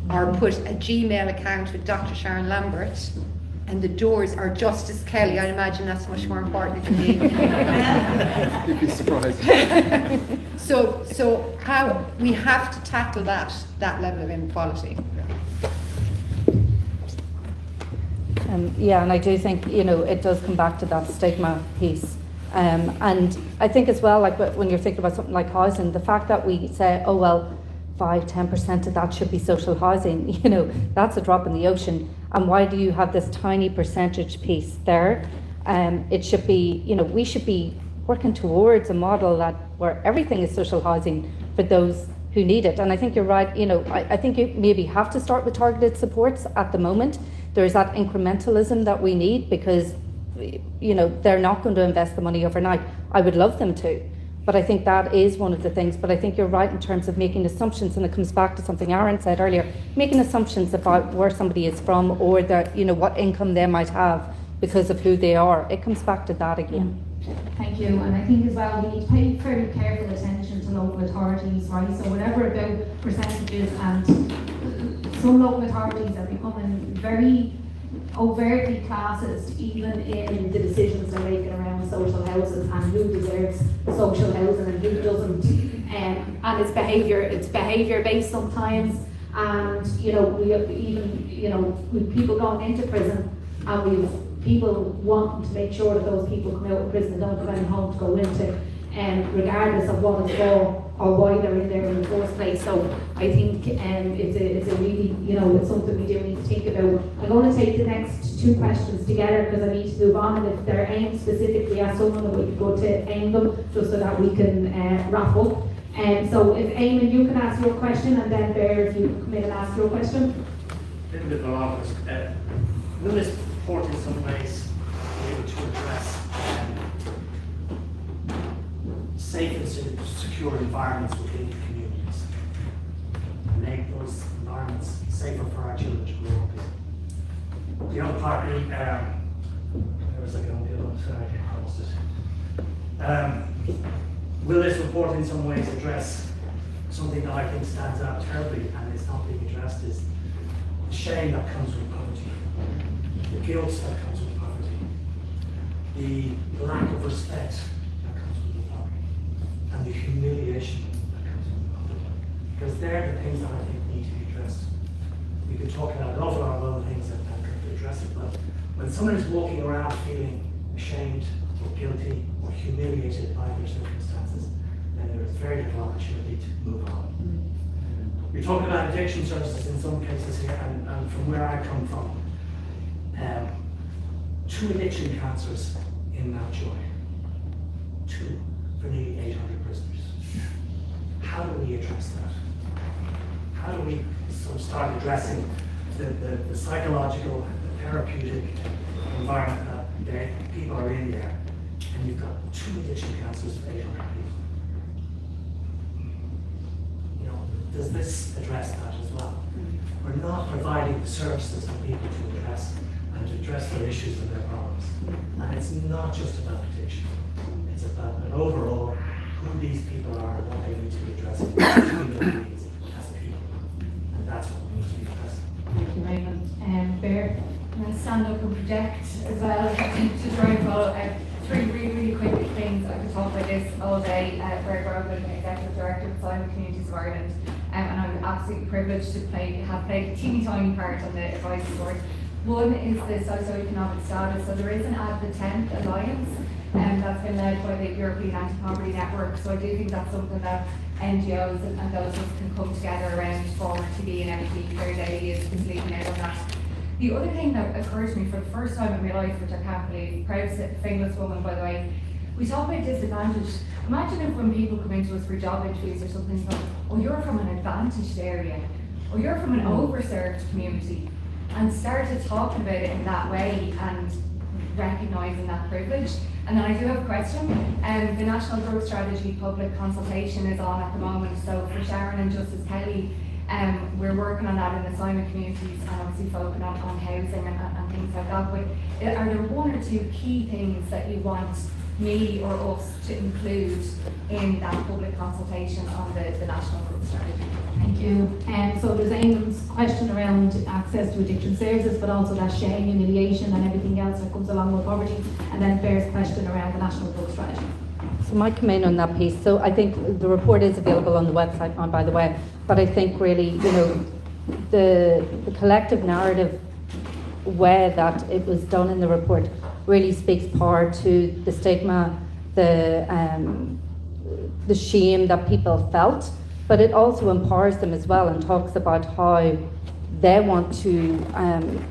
or put a Gmail account with Dr. Sharon Lambert, and the doors are Justice Kelly. I imagine that's much more important than me. You'd be surprised. So how we have to tackle that level of inequality. And I do think, it does come back to that stigma piece. And I think as well, like when you're thinking about something like housing, the fact that we say, 5-10% of that should be social housing, that's a drop in the ocean. And why do you have this tiny percentage piece there? It should be, we should be working towards a model where everything is social housing for those who need it. And I think you're right, I think you maybe have to start with targeted supports at the moment. There's that incrementalism that we need because they're not going to invest the money overnight. I would love them to, but I think that is one of the things. But I think you're right in terms of making assumptions, and it comes back to something Aaron said earlier, making assumptions about where somebody is from or that, what income they might have because of who they are. It comes back to that again. Thank you, and I think as well we need to pay very careful attention to local authorities, right? So whatever about percentages, and some local authorities are becoming very overtly classist even in the decisions they're making around social houses and who deserves social housing and who doesn't, and it's behaviour based sometimes, and we have even with people going into prison, and we've people wanting to make sure that those people come out of prison and don't have any home to go into, regardless of what is law or why they're in there in the first place. So I think it's a really, it's something we do need to think about. I'm going to take the next two questions together because I need to move on, and if they're aimed specifically at someone, that we can go to aim them just so that we can wrap up. So if Eamon, you can ask your question, and then Bear, if you come in and ask your question. A little bit more will this report in some ways be able to address safe and secure environments within communities and make those environments safer for our children to grow up in? Partly, there was like on the other side, I lost it. Will this report in some ways address something that I think stands out terribly and is not being addressed, is the shame that comes with poverty, the guilt that comes with poverty, the lack of respect that comes with the poverty, and the humiliation that comes with the poverty. Because they're the things that I think need to be addressed. We could talk about an awful lot of other things that could be addressed, but when someone is walking around feeling ashamed or guilty or humiliated by their circumstances, then there is very little opportunity to move on. You're talking about addiction services in some cases here, and from where I come from, 2 addiction counsellors in Mountjoy, 2 for nearly 800 prisoners. How do we address that? How do we sort of start addressing the psychological, the therapeutic environment that people are in there, and you've got 2 addiction counsellors for 800 people? You know, does this address that as well? We're not providing the services for people to address their issues and their problems. And it's not just about addiction. It's about an overall who these people are and what they need to be addressing human needs as people. And that's what we need to be addressing. Thank you, Raymond. Bear, I'm going to stand up and project as well to try and follow 3 really quick things. I could talk about this all day. Bear Grogan, Executive Director of Climate Communities of Ireland, and I'm absolutely privileged to have played a teeny tiny part on the advisory board. One is the socioeconomic status. So there is an Ad the 10th Alliance that's been led by the European Anti-Poverty Network. So I do think that's something that NGOs and those of us can come together around. Former TD and MEP Clare O'Connor is leading out on that. The other thing that occurred to me for the first time in my life, which I can't believe, proud famous woman by the way, we talk about disadvantage. Imagine if when people come into us for job interviews or something like, oh, you're from an advantaged area, or you're from an overserved community, and started talking about it in that way and recognising that privilege. And then I do have a question. The National Growth Strategy public consultation is on at the moment, so for Sharon and Justice Kelly, we're working on that in assignment communities and obviously focusing on housing and things like that. But are there 1 or 2 key things that you want me or us to include in that public consultation on the National Growth Strategy? Thank you. So there's Eamon's question around access to addiction services, but also that shame, humiliation and everything else that comes along with poverty, and then Bear's question around the National Growth Strategy. So I might come in on that piece. So I think the report is available on the website, by the way, but I think really, you know, the collective narrative way that it was done in the report really speaks power to the stigma, the shame that people felt, but it also empowers them as well and talks about how they want to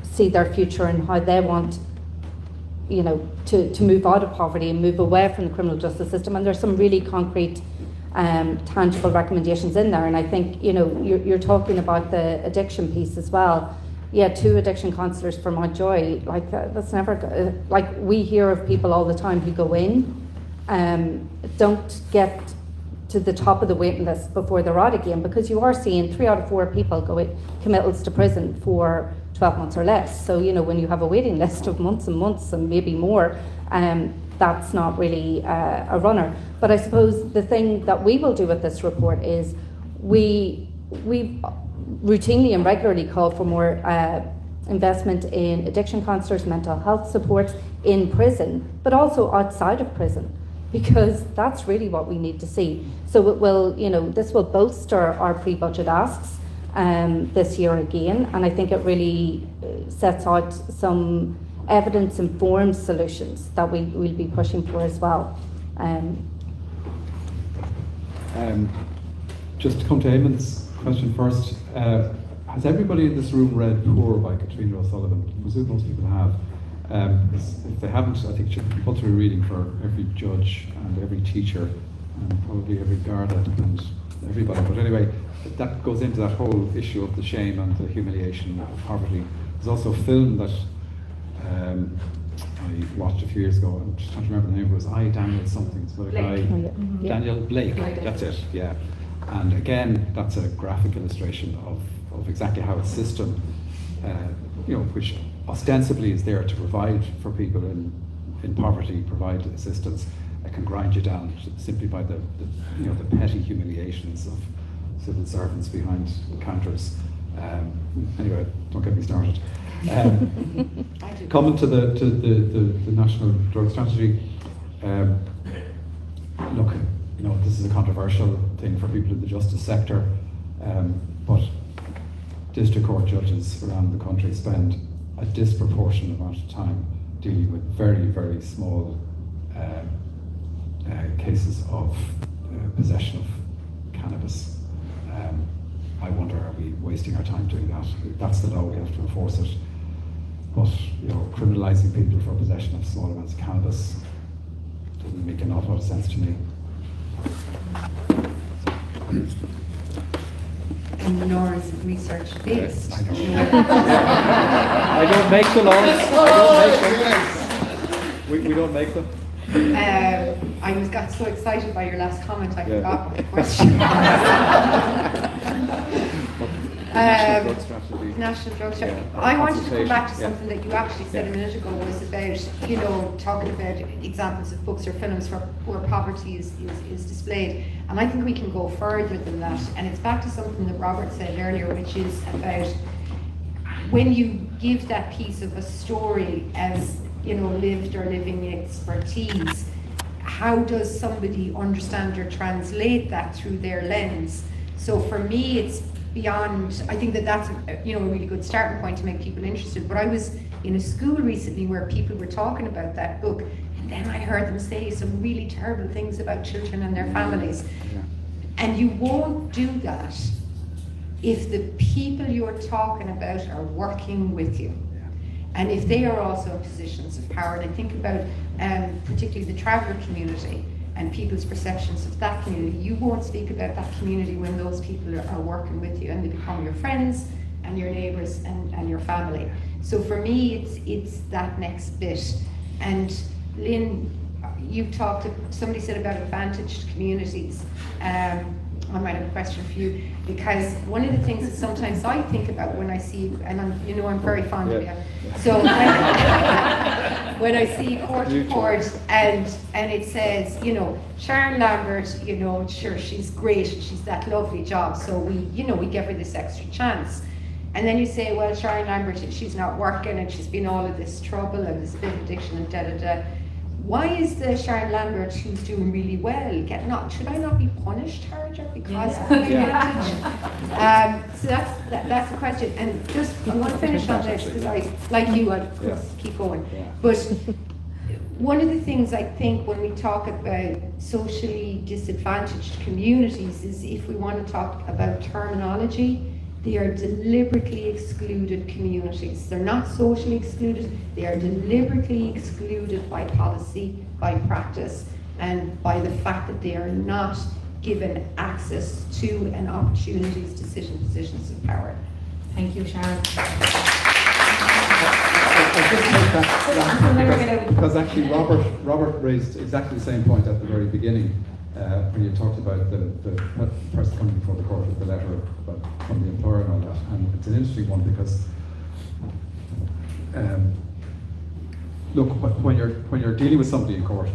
see their future and how they want, you know, to move out of poverty and move away from the criminal justice system. And there's some really concrete, tangible recommendations in there. And I think, you know, you're talking about the addiction piece as well. Yeah, 2 addiction counsellors for Mountjoy, like that's never, like we hear of people all the time who go in, don't get to the top of the waiting list before they're out again, because you are seeing 3 out of 4 people go in, committals to prison for 12 months or less. So, you know, when you have a waiting list of months and months and maybe more, that's not really a runner. But I suppose the thing that we will do with this report is we routinely and regularly call for more investment in addiction counsellors, mental health supports in prison, but also outside of prison, because that's really what we need to see. So it will, you know, this will bolster our pre-budget asks this year again, and I think it really sets out some evidence-informed solutions that we'll be pushing for as well. Just to come to Eamon's question first, has everybody in this room read Poor by Katrina O'Sullivan? I presume most people have. If they haven't, I think it should be compulsory reading for every judge and every teacher and probably every Garda and everybody. But anyway, that goes into that whole issue of the shame and the humiliation of poverty. There's also a film that I watched a few years ago. I'm just trying to remember the name. It was I, Daniel something. It's about a guy, Daniel Blake. That's it. Yeah. And again, that's a graphic illustration of exactly how a system, you know, which ostensibly is there to provide for people in poverty, provide assistance, can grind you down simply by the petty humiliations of civil servants behind counters. Anyway, don't get me started. Coming to the national drug strategy, look, this is a controversial thing for people in the justice sector, but district court judges around the country spend a disproportionate amount of time dealing with very, very small cases of possession of cannabis. I wonder, are we wasting our time doing that? That's the law, we have to enforce it. But criminalising people for possession of small amounts of cannabis doesn't make an awful lot of sense to me. And nor is it research based. I don't make the laws. We don't make them. I got so excited by your last comment, I forgot what the question was. National drug strategy. I wanted to come back to something that you actually said a minute ago, was about, talking about examples of books or films where poverty is displayed. And I think we can go further than that. And it's back to something that Robert said earlier, which is about when you give that piece of a story as lived or living expertise, how does somebody understand or translate that through their lens? So for me, it's beyond, I think that's a really good starting point to make people interested. But I was in a school recently where people were talking about that book, and then I heard them say some really terrible things about children and their families. Yeah. And you won't do that if the people you're talking about are working with you. And if they are also in positions of power. And I think about particularly the traveller community and people's perceptions of that community. You won't speak about that community when those people are working with you and they become your friends and your neighbours and your family. So for me, it's that next bit. And Lynn, somebody said about advantaged communities. I might have a question for you, because one of the things that sometimes I think about when I see, and I'm very fond of you, so when I see court report and it says, Sharon Lambert, sure, she's great, she's that lovely job, so we give her this extra chance. And then you say, well, Sharon Lambert, she's not working and she's been all of this trouble and this bit of addiction and da-da-da. Why is the Sharon Lambert, who's doing really well, should I not be punished harder because of my advantage? So that's the question. And just, I want to finish on this, because I'll keep going. Yeah. But one of the things I think when we talk about socially disadvantaged communities is if we want to talk about terminology, they are deliberately excluded communities. They're not socially excluded, they are deliberately excluded by policy, by practice, and by the fact that they are not given access to and opportunities to sit in positions of power. Thank you, Sharon. I'll just make that because actually Robert raised exactly the same point at the very beginning. When you talked about the person coming before the court with the letter from the employer and all that, and it's an interesting one because look, when you're dealing with somebody in court,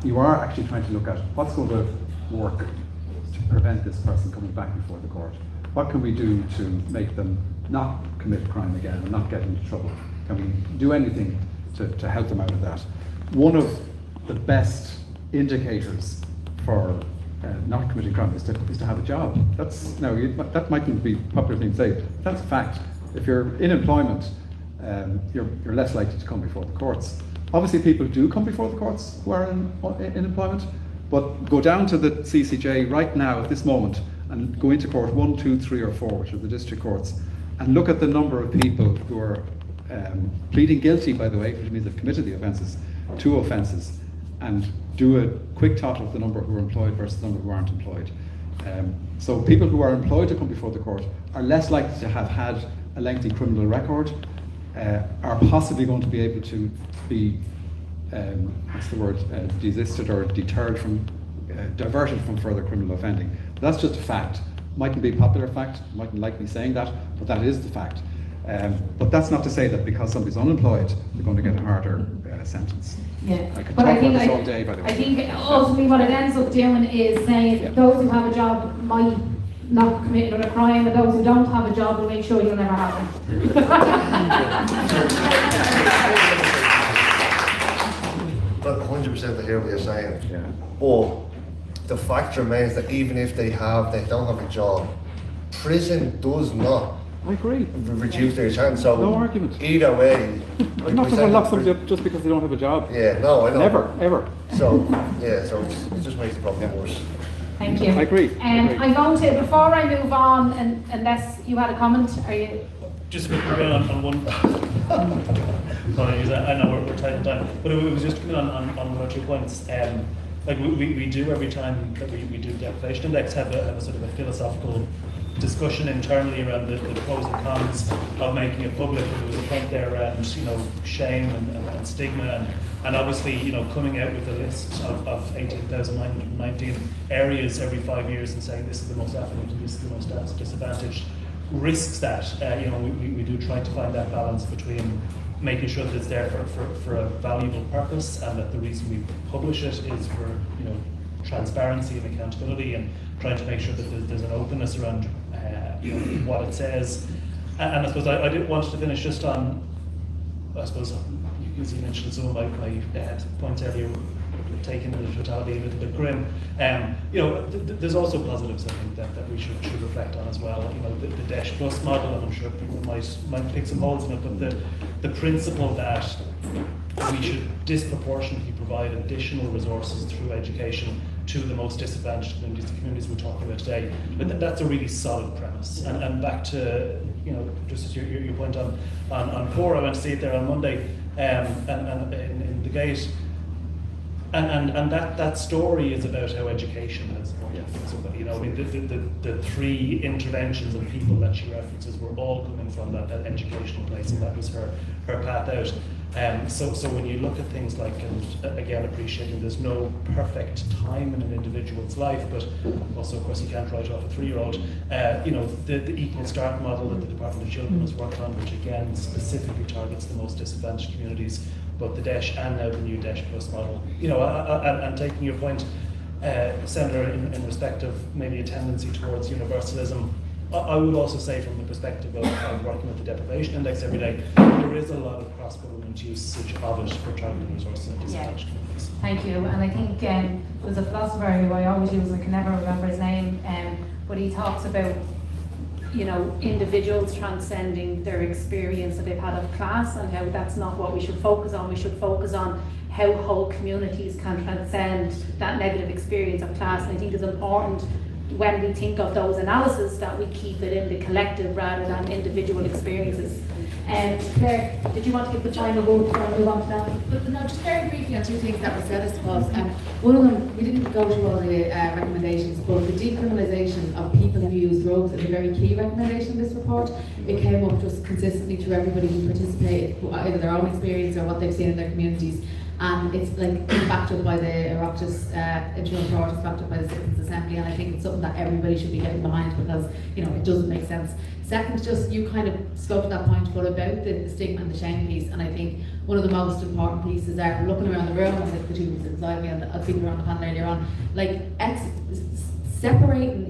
you are actually trying to look at what's going to work to prevent this person coming back before the court. What can we do to make them not commit crime again and not get into trouble? Can we do anything to help them out of that? One of the best indicators for not committing crime is to have a job. That mightn't be a popular thing to say, but that's a fact. If you're in employment, you're less likely to come before the courts. Obviously, people do come before the courts who are in employment, but go down to the CCJ right now at this moment and go into court 1, 2, 3 or 4, which are the district courts, and look at the number of people who are pleading guilty, by the way, which means they've committed the offences, 2 offences, and do a quick total of the number who are employed versus the number who aren't employed. So people who are employed to come before the court are less likely to have had a lengthy criminal record, are possibly going to be able to be, desisted or deterred from, diverted from further criminal offending. But that's just a fact. Mightn't be a popular fact, mightn't like me saying that, but that is the fact. But that's not to say that because somebody's unemployed, they're going to get a harder sentence. Yeah, I could but talk I think about this all day, by the way. I think ultimately what it ends up doing is saying those who have a job might not commit another crime, and those who don't have a job will make sure you'll never have one. But 100% I hear what you're saying. Yeah. But the fact remains that even if they don't have a job, prison does not I agree. reduce their chance. So no argument. Either way, I'm not going to lock somebody up just because they don't have a job. Yeah, no, I know. Never, ever. So yeah, so it just makes the problem worse. Thank you. I agree. I'm going to, before I move on, and unless you had a comment, are you? Just on one. Apologies, I know we're tight on time, but it was just coming on one or 2 points. Like we do every time that we do the deprivation index have a sort of a philosophical discussion internally around the pros and cons of making it public. There was a point there around shame and stigma and obviously coming out with a list of 18,919 areas every 5 years and saying this is the most affluent and this is the most disadvantaged risks that we do try to find that balance between making sure that it's there for a valuable purpose and that the reason we publish it is for transparency and accountability and trying to make sure that there's an openness around what it says. And I suppose I did want to finish just on, I suppose you mentioned some of my points earlier, taking the totality a little bit grim. There's also positives I think that we should reflect on as well. The Dash Plus model, and I'm sure people might pick some holes in it, but the principle that we should disproportionately provide additional resources through education to the most disadvantaged communities, the communities we're talking about today. But that's a really solid premise. And back to just as your point on core, I went to see it there on Monday, and in the gate. And that story is about how education has supported somebody. The 3 interventions and people that she references were all coming from that educational place, and that was her path out. So when you look at things like, and again appreciating there's no perfect time in an individual's life, but also of course you can't write off a 3-year-old. The Equal Start model that the Department of Children has worked on, which again specifically targets the most disadvantaged communities, both the DESH and now the new DESH Plus model. And taking your point, Senator, in respect of maybe a tendency towards universalism, I would also say from the perspective of working with the deprivation index every day, there is a lot of cross-government usage of it for targeting resources and disadvantaged communities. Thank you. And I think there's a philosopher who I always use, and I can never remember his name, but he talks about individuals transcending their experience that they've had of class, and how that's not what we should focus on. We should focus on how whole communities can transcend that negative experience of class. And I think it's important when we think of those analyses that we keep it in the collective rather than individual experiences. Claire, did you want to give the final word before I move on to that? But no, just very briefly on 2 things that were said, I suppose. One of them, we didn't go through all the recommendations, but the decriminalisation of people who use drugs is a very key recommendation in this report. It came up just consistently to everybody who participated, either their own experience or what they've seen in their communities. And it's backed up by the Oireachtas interim report, it's backed up by the Citizens Assembly, and I think it's something that everybody should be getting behind because it doesn't make sense. Second, just you kind of spoke to that point, but about the stigma and the shame piece, and I think one of the most important pieces are looking around the room, and the 2 people inside me and the people around the panel earlier on, separating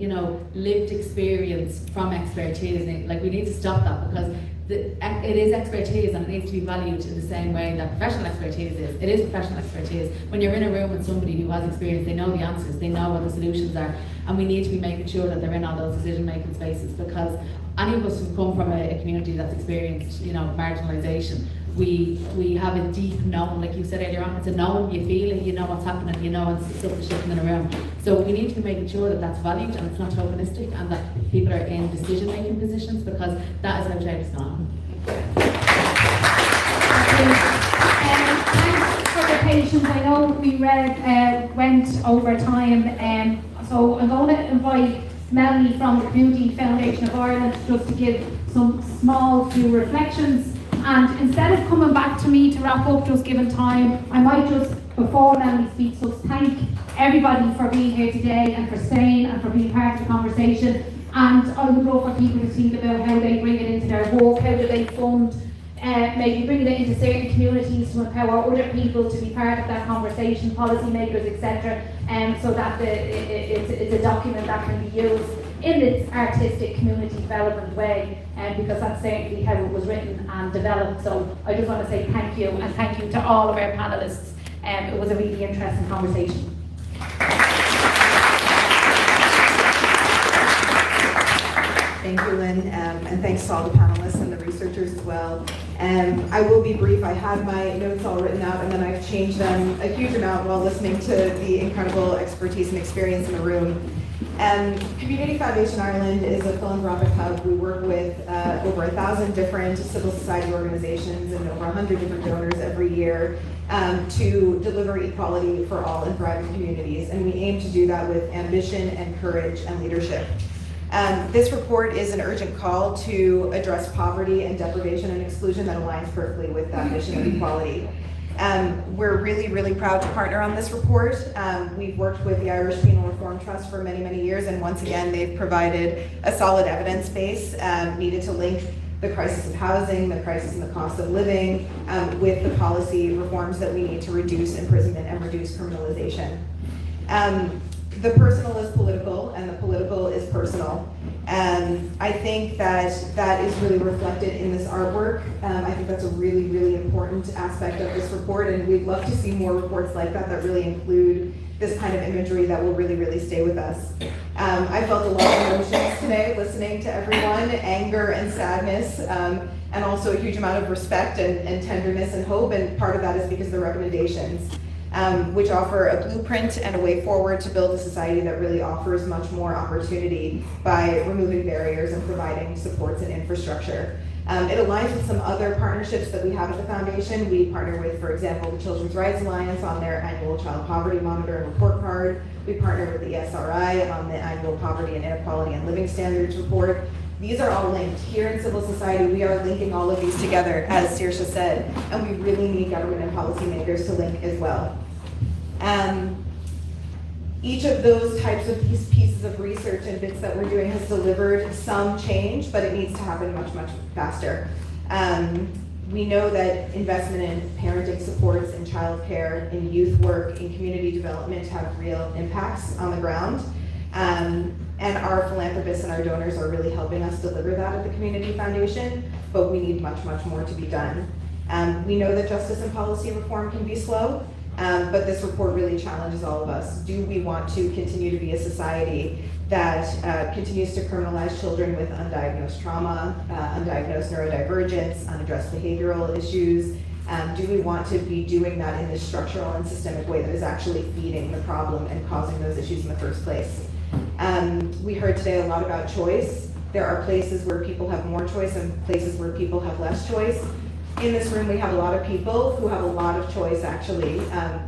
lived experience from expertise. We need to stop that because it is expertise and it needs to be valued in the same way that professional expertise is. It is professional expertise. When you're in a room with somebody who has experience, they know the answers, they know what the solutions are, and we need to be making sure that they're in all those decision-making spaces, because any of us who come from a community that's experienced, marginalisation, we have a deep knowing, like you said earlier on, it's a knowing, you feel it, you know what's happening, and stuff is shifting in a room. So we need to be making sure that that's valued and it's not tokenistic, and that people are in decision-making positions, because that is how change is gone. Thanks for the patience. I know we went over time, so I'm going to invite Melanie from the Community Foundation of Ireland just to give some small few reflections. And instead of coming back to me to wrap up, just given time, I might just, before Melanie speaks, just thank everybody for being here today and for staying and for being part of the conversation. And I would love for people to think about how they bring it into their work, how do they fund maybe bringing it into certain communities to empower other people to be part of that conversation, policymakers, etc. So that it's a document that can be used in its artistic community development way, because that's certainly how it was written and developed. So I just want to say thank you, and thank you to all of our panellists. It was a really interesting conversation. Thank you, Lynn, and thanks to all the panelists and the researchers as well. I will be brief. I had my notes all written out, and then I've changed them a huge amount while listening to the incredible expertise and experience in the room. Community Foundation Ireland is a philanthropic hub. We work with over 1,000 different civil society organizations and over 100 different donors every year to deliver equality for all in thriving communities. And we aim to do that with ambition and courage and leadership. This report is an urgent call to address poverty and deprivation and exclusion that aligns perfectly with that mission of equality. We're really, really proud to partner on this report. We've worked with the Irish Penal Reform Trust for many, many years, and once again, they've provided a solid evidence base needed to link the crisis of housing, the crisis in the cost of living, with the policy reforms that we need to reduce imprisonment and reduce criminalisation. The personal is political, and the political is personal. I think that is really reflected in this artwork. I think that's a really, really important aspect of this report, and we'd love to see more reports like that that really include this kind of imagery that will really, really stay with us. I felt a lot of emotions today listening to everyone, anger and sadness, and also a huge amount of respect and tenderness and hope, and part of that is because of the recommendations. Which offer a blueprint and a way forward to build a society that really offers much more opportunity by removing barriers and providing supports and infrastructure. It aligns with some other partnerships that we have at the Foundation. We partner with, for example, the Children's Rights Alliance on their annual Child Poverty Monitor and Report Card. We partner with the SRI on the annual Poverty and Inequality and Living Standards Report. These are all linked. Here in civil society, we are linking all of these together, as Saoirse said, and we really need government and policymakers to link as well. Each of those types of these pieces of research and bits that we're doing has delivered some change, but it needs to happen much, much faster. We know that investment in parenting supports, in childcare, in youth work, in community development have real impacts on the ground. And our philanthropists and our donors are really helping us deliver that at the Community Foundation, but we need much, much more to be done. We know that justice and policy reform can be slow, but this report really challenges all of us. Do we want to continue to be a society that continues to criminalize children with undiagnosed trauma, undiagnosed neurodivergence, unaddressed behavioral issues? Do we want to be doing that in this structural and systemic way that is actually feeding the problem and causing those issues in the first place? We heard today a lot about choice. There are places where people have more choice and places where people have less choice. In this room, we have a lot of people who have a lot of choice, actually.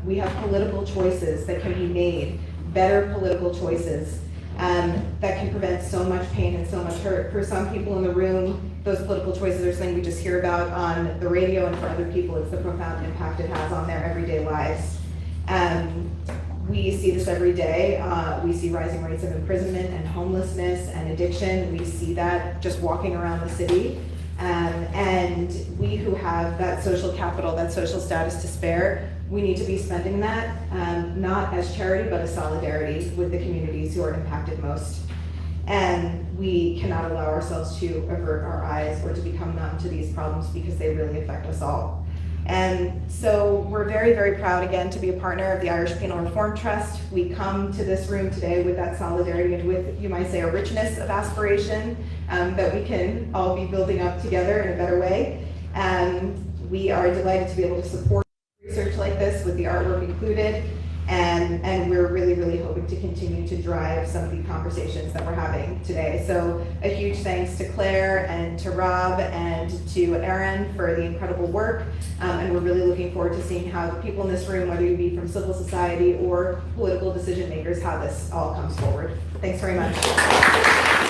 We have political choices that can be made, better political choices, that can prevent so much pain and so much hurt. For some people in the room, those political choices are something we just hear about on the radio, and for other people, it's the profound impact it has on their everyday lives. We see this every day. We see rising rates of imprisonment and homelessness and addiction. We see that just walking around the city. And we who have that social capital, that social status to spare, we need to be spending that, not as charity, but as solidarity with the communities who are impacted most. And we cannot allow ourselves to avert our eyes or to become numb to these problems because they really affect us all. And so we're very, very proud again to be a partner of the Irish Penal Reform Trust. We come to this room today with that solidarity and with, you might say, a richness of aspiration that we can all be building up together in a better way. We are delighted to be able to support research like this with the artwork included. And we're really, really hoping to continue to drive some of the conversations that we're having today. So a huge thanks to Claire and to Rob and to Aaron for the incredible work. And we're really looking forward to seeing how the people in this room, whether you be from civil society or political decision makers, how this all comes forward. Thanks very much.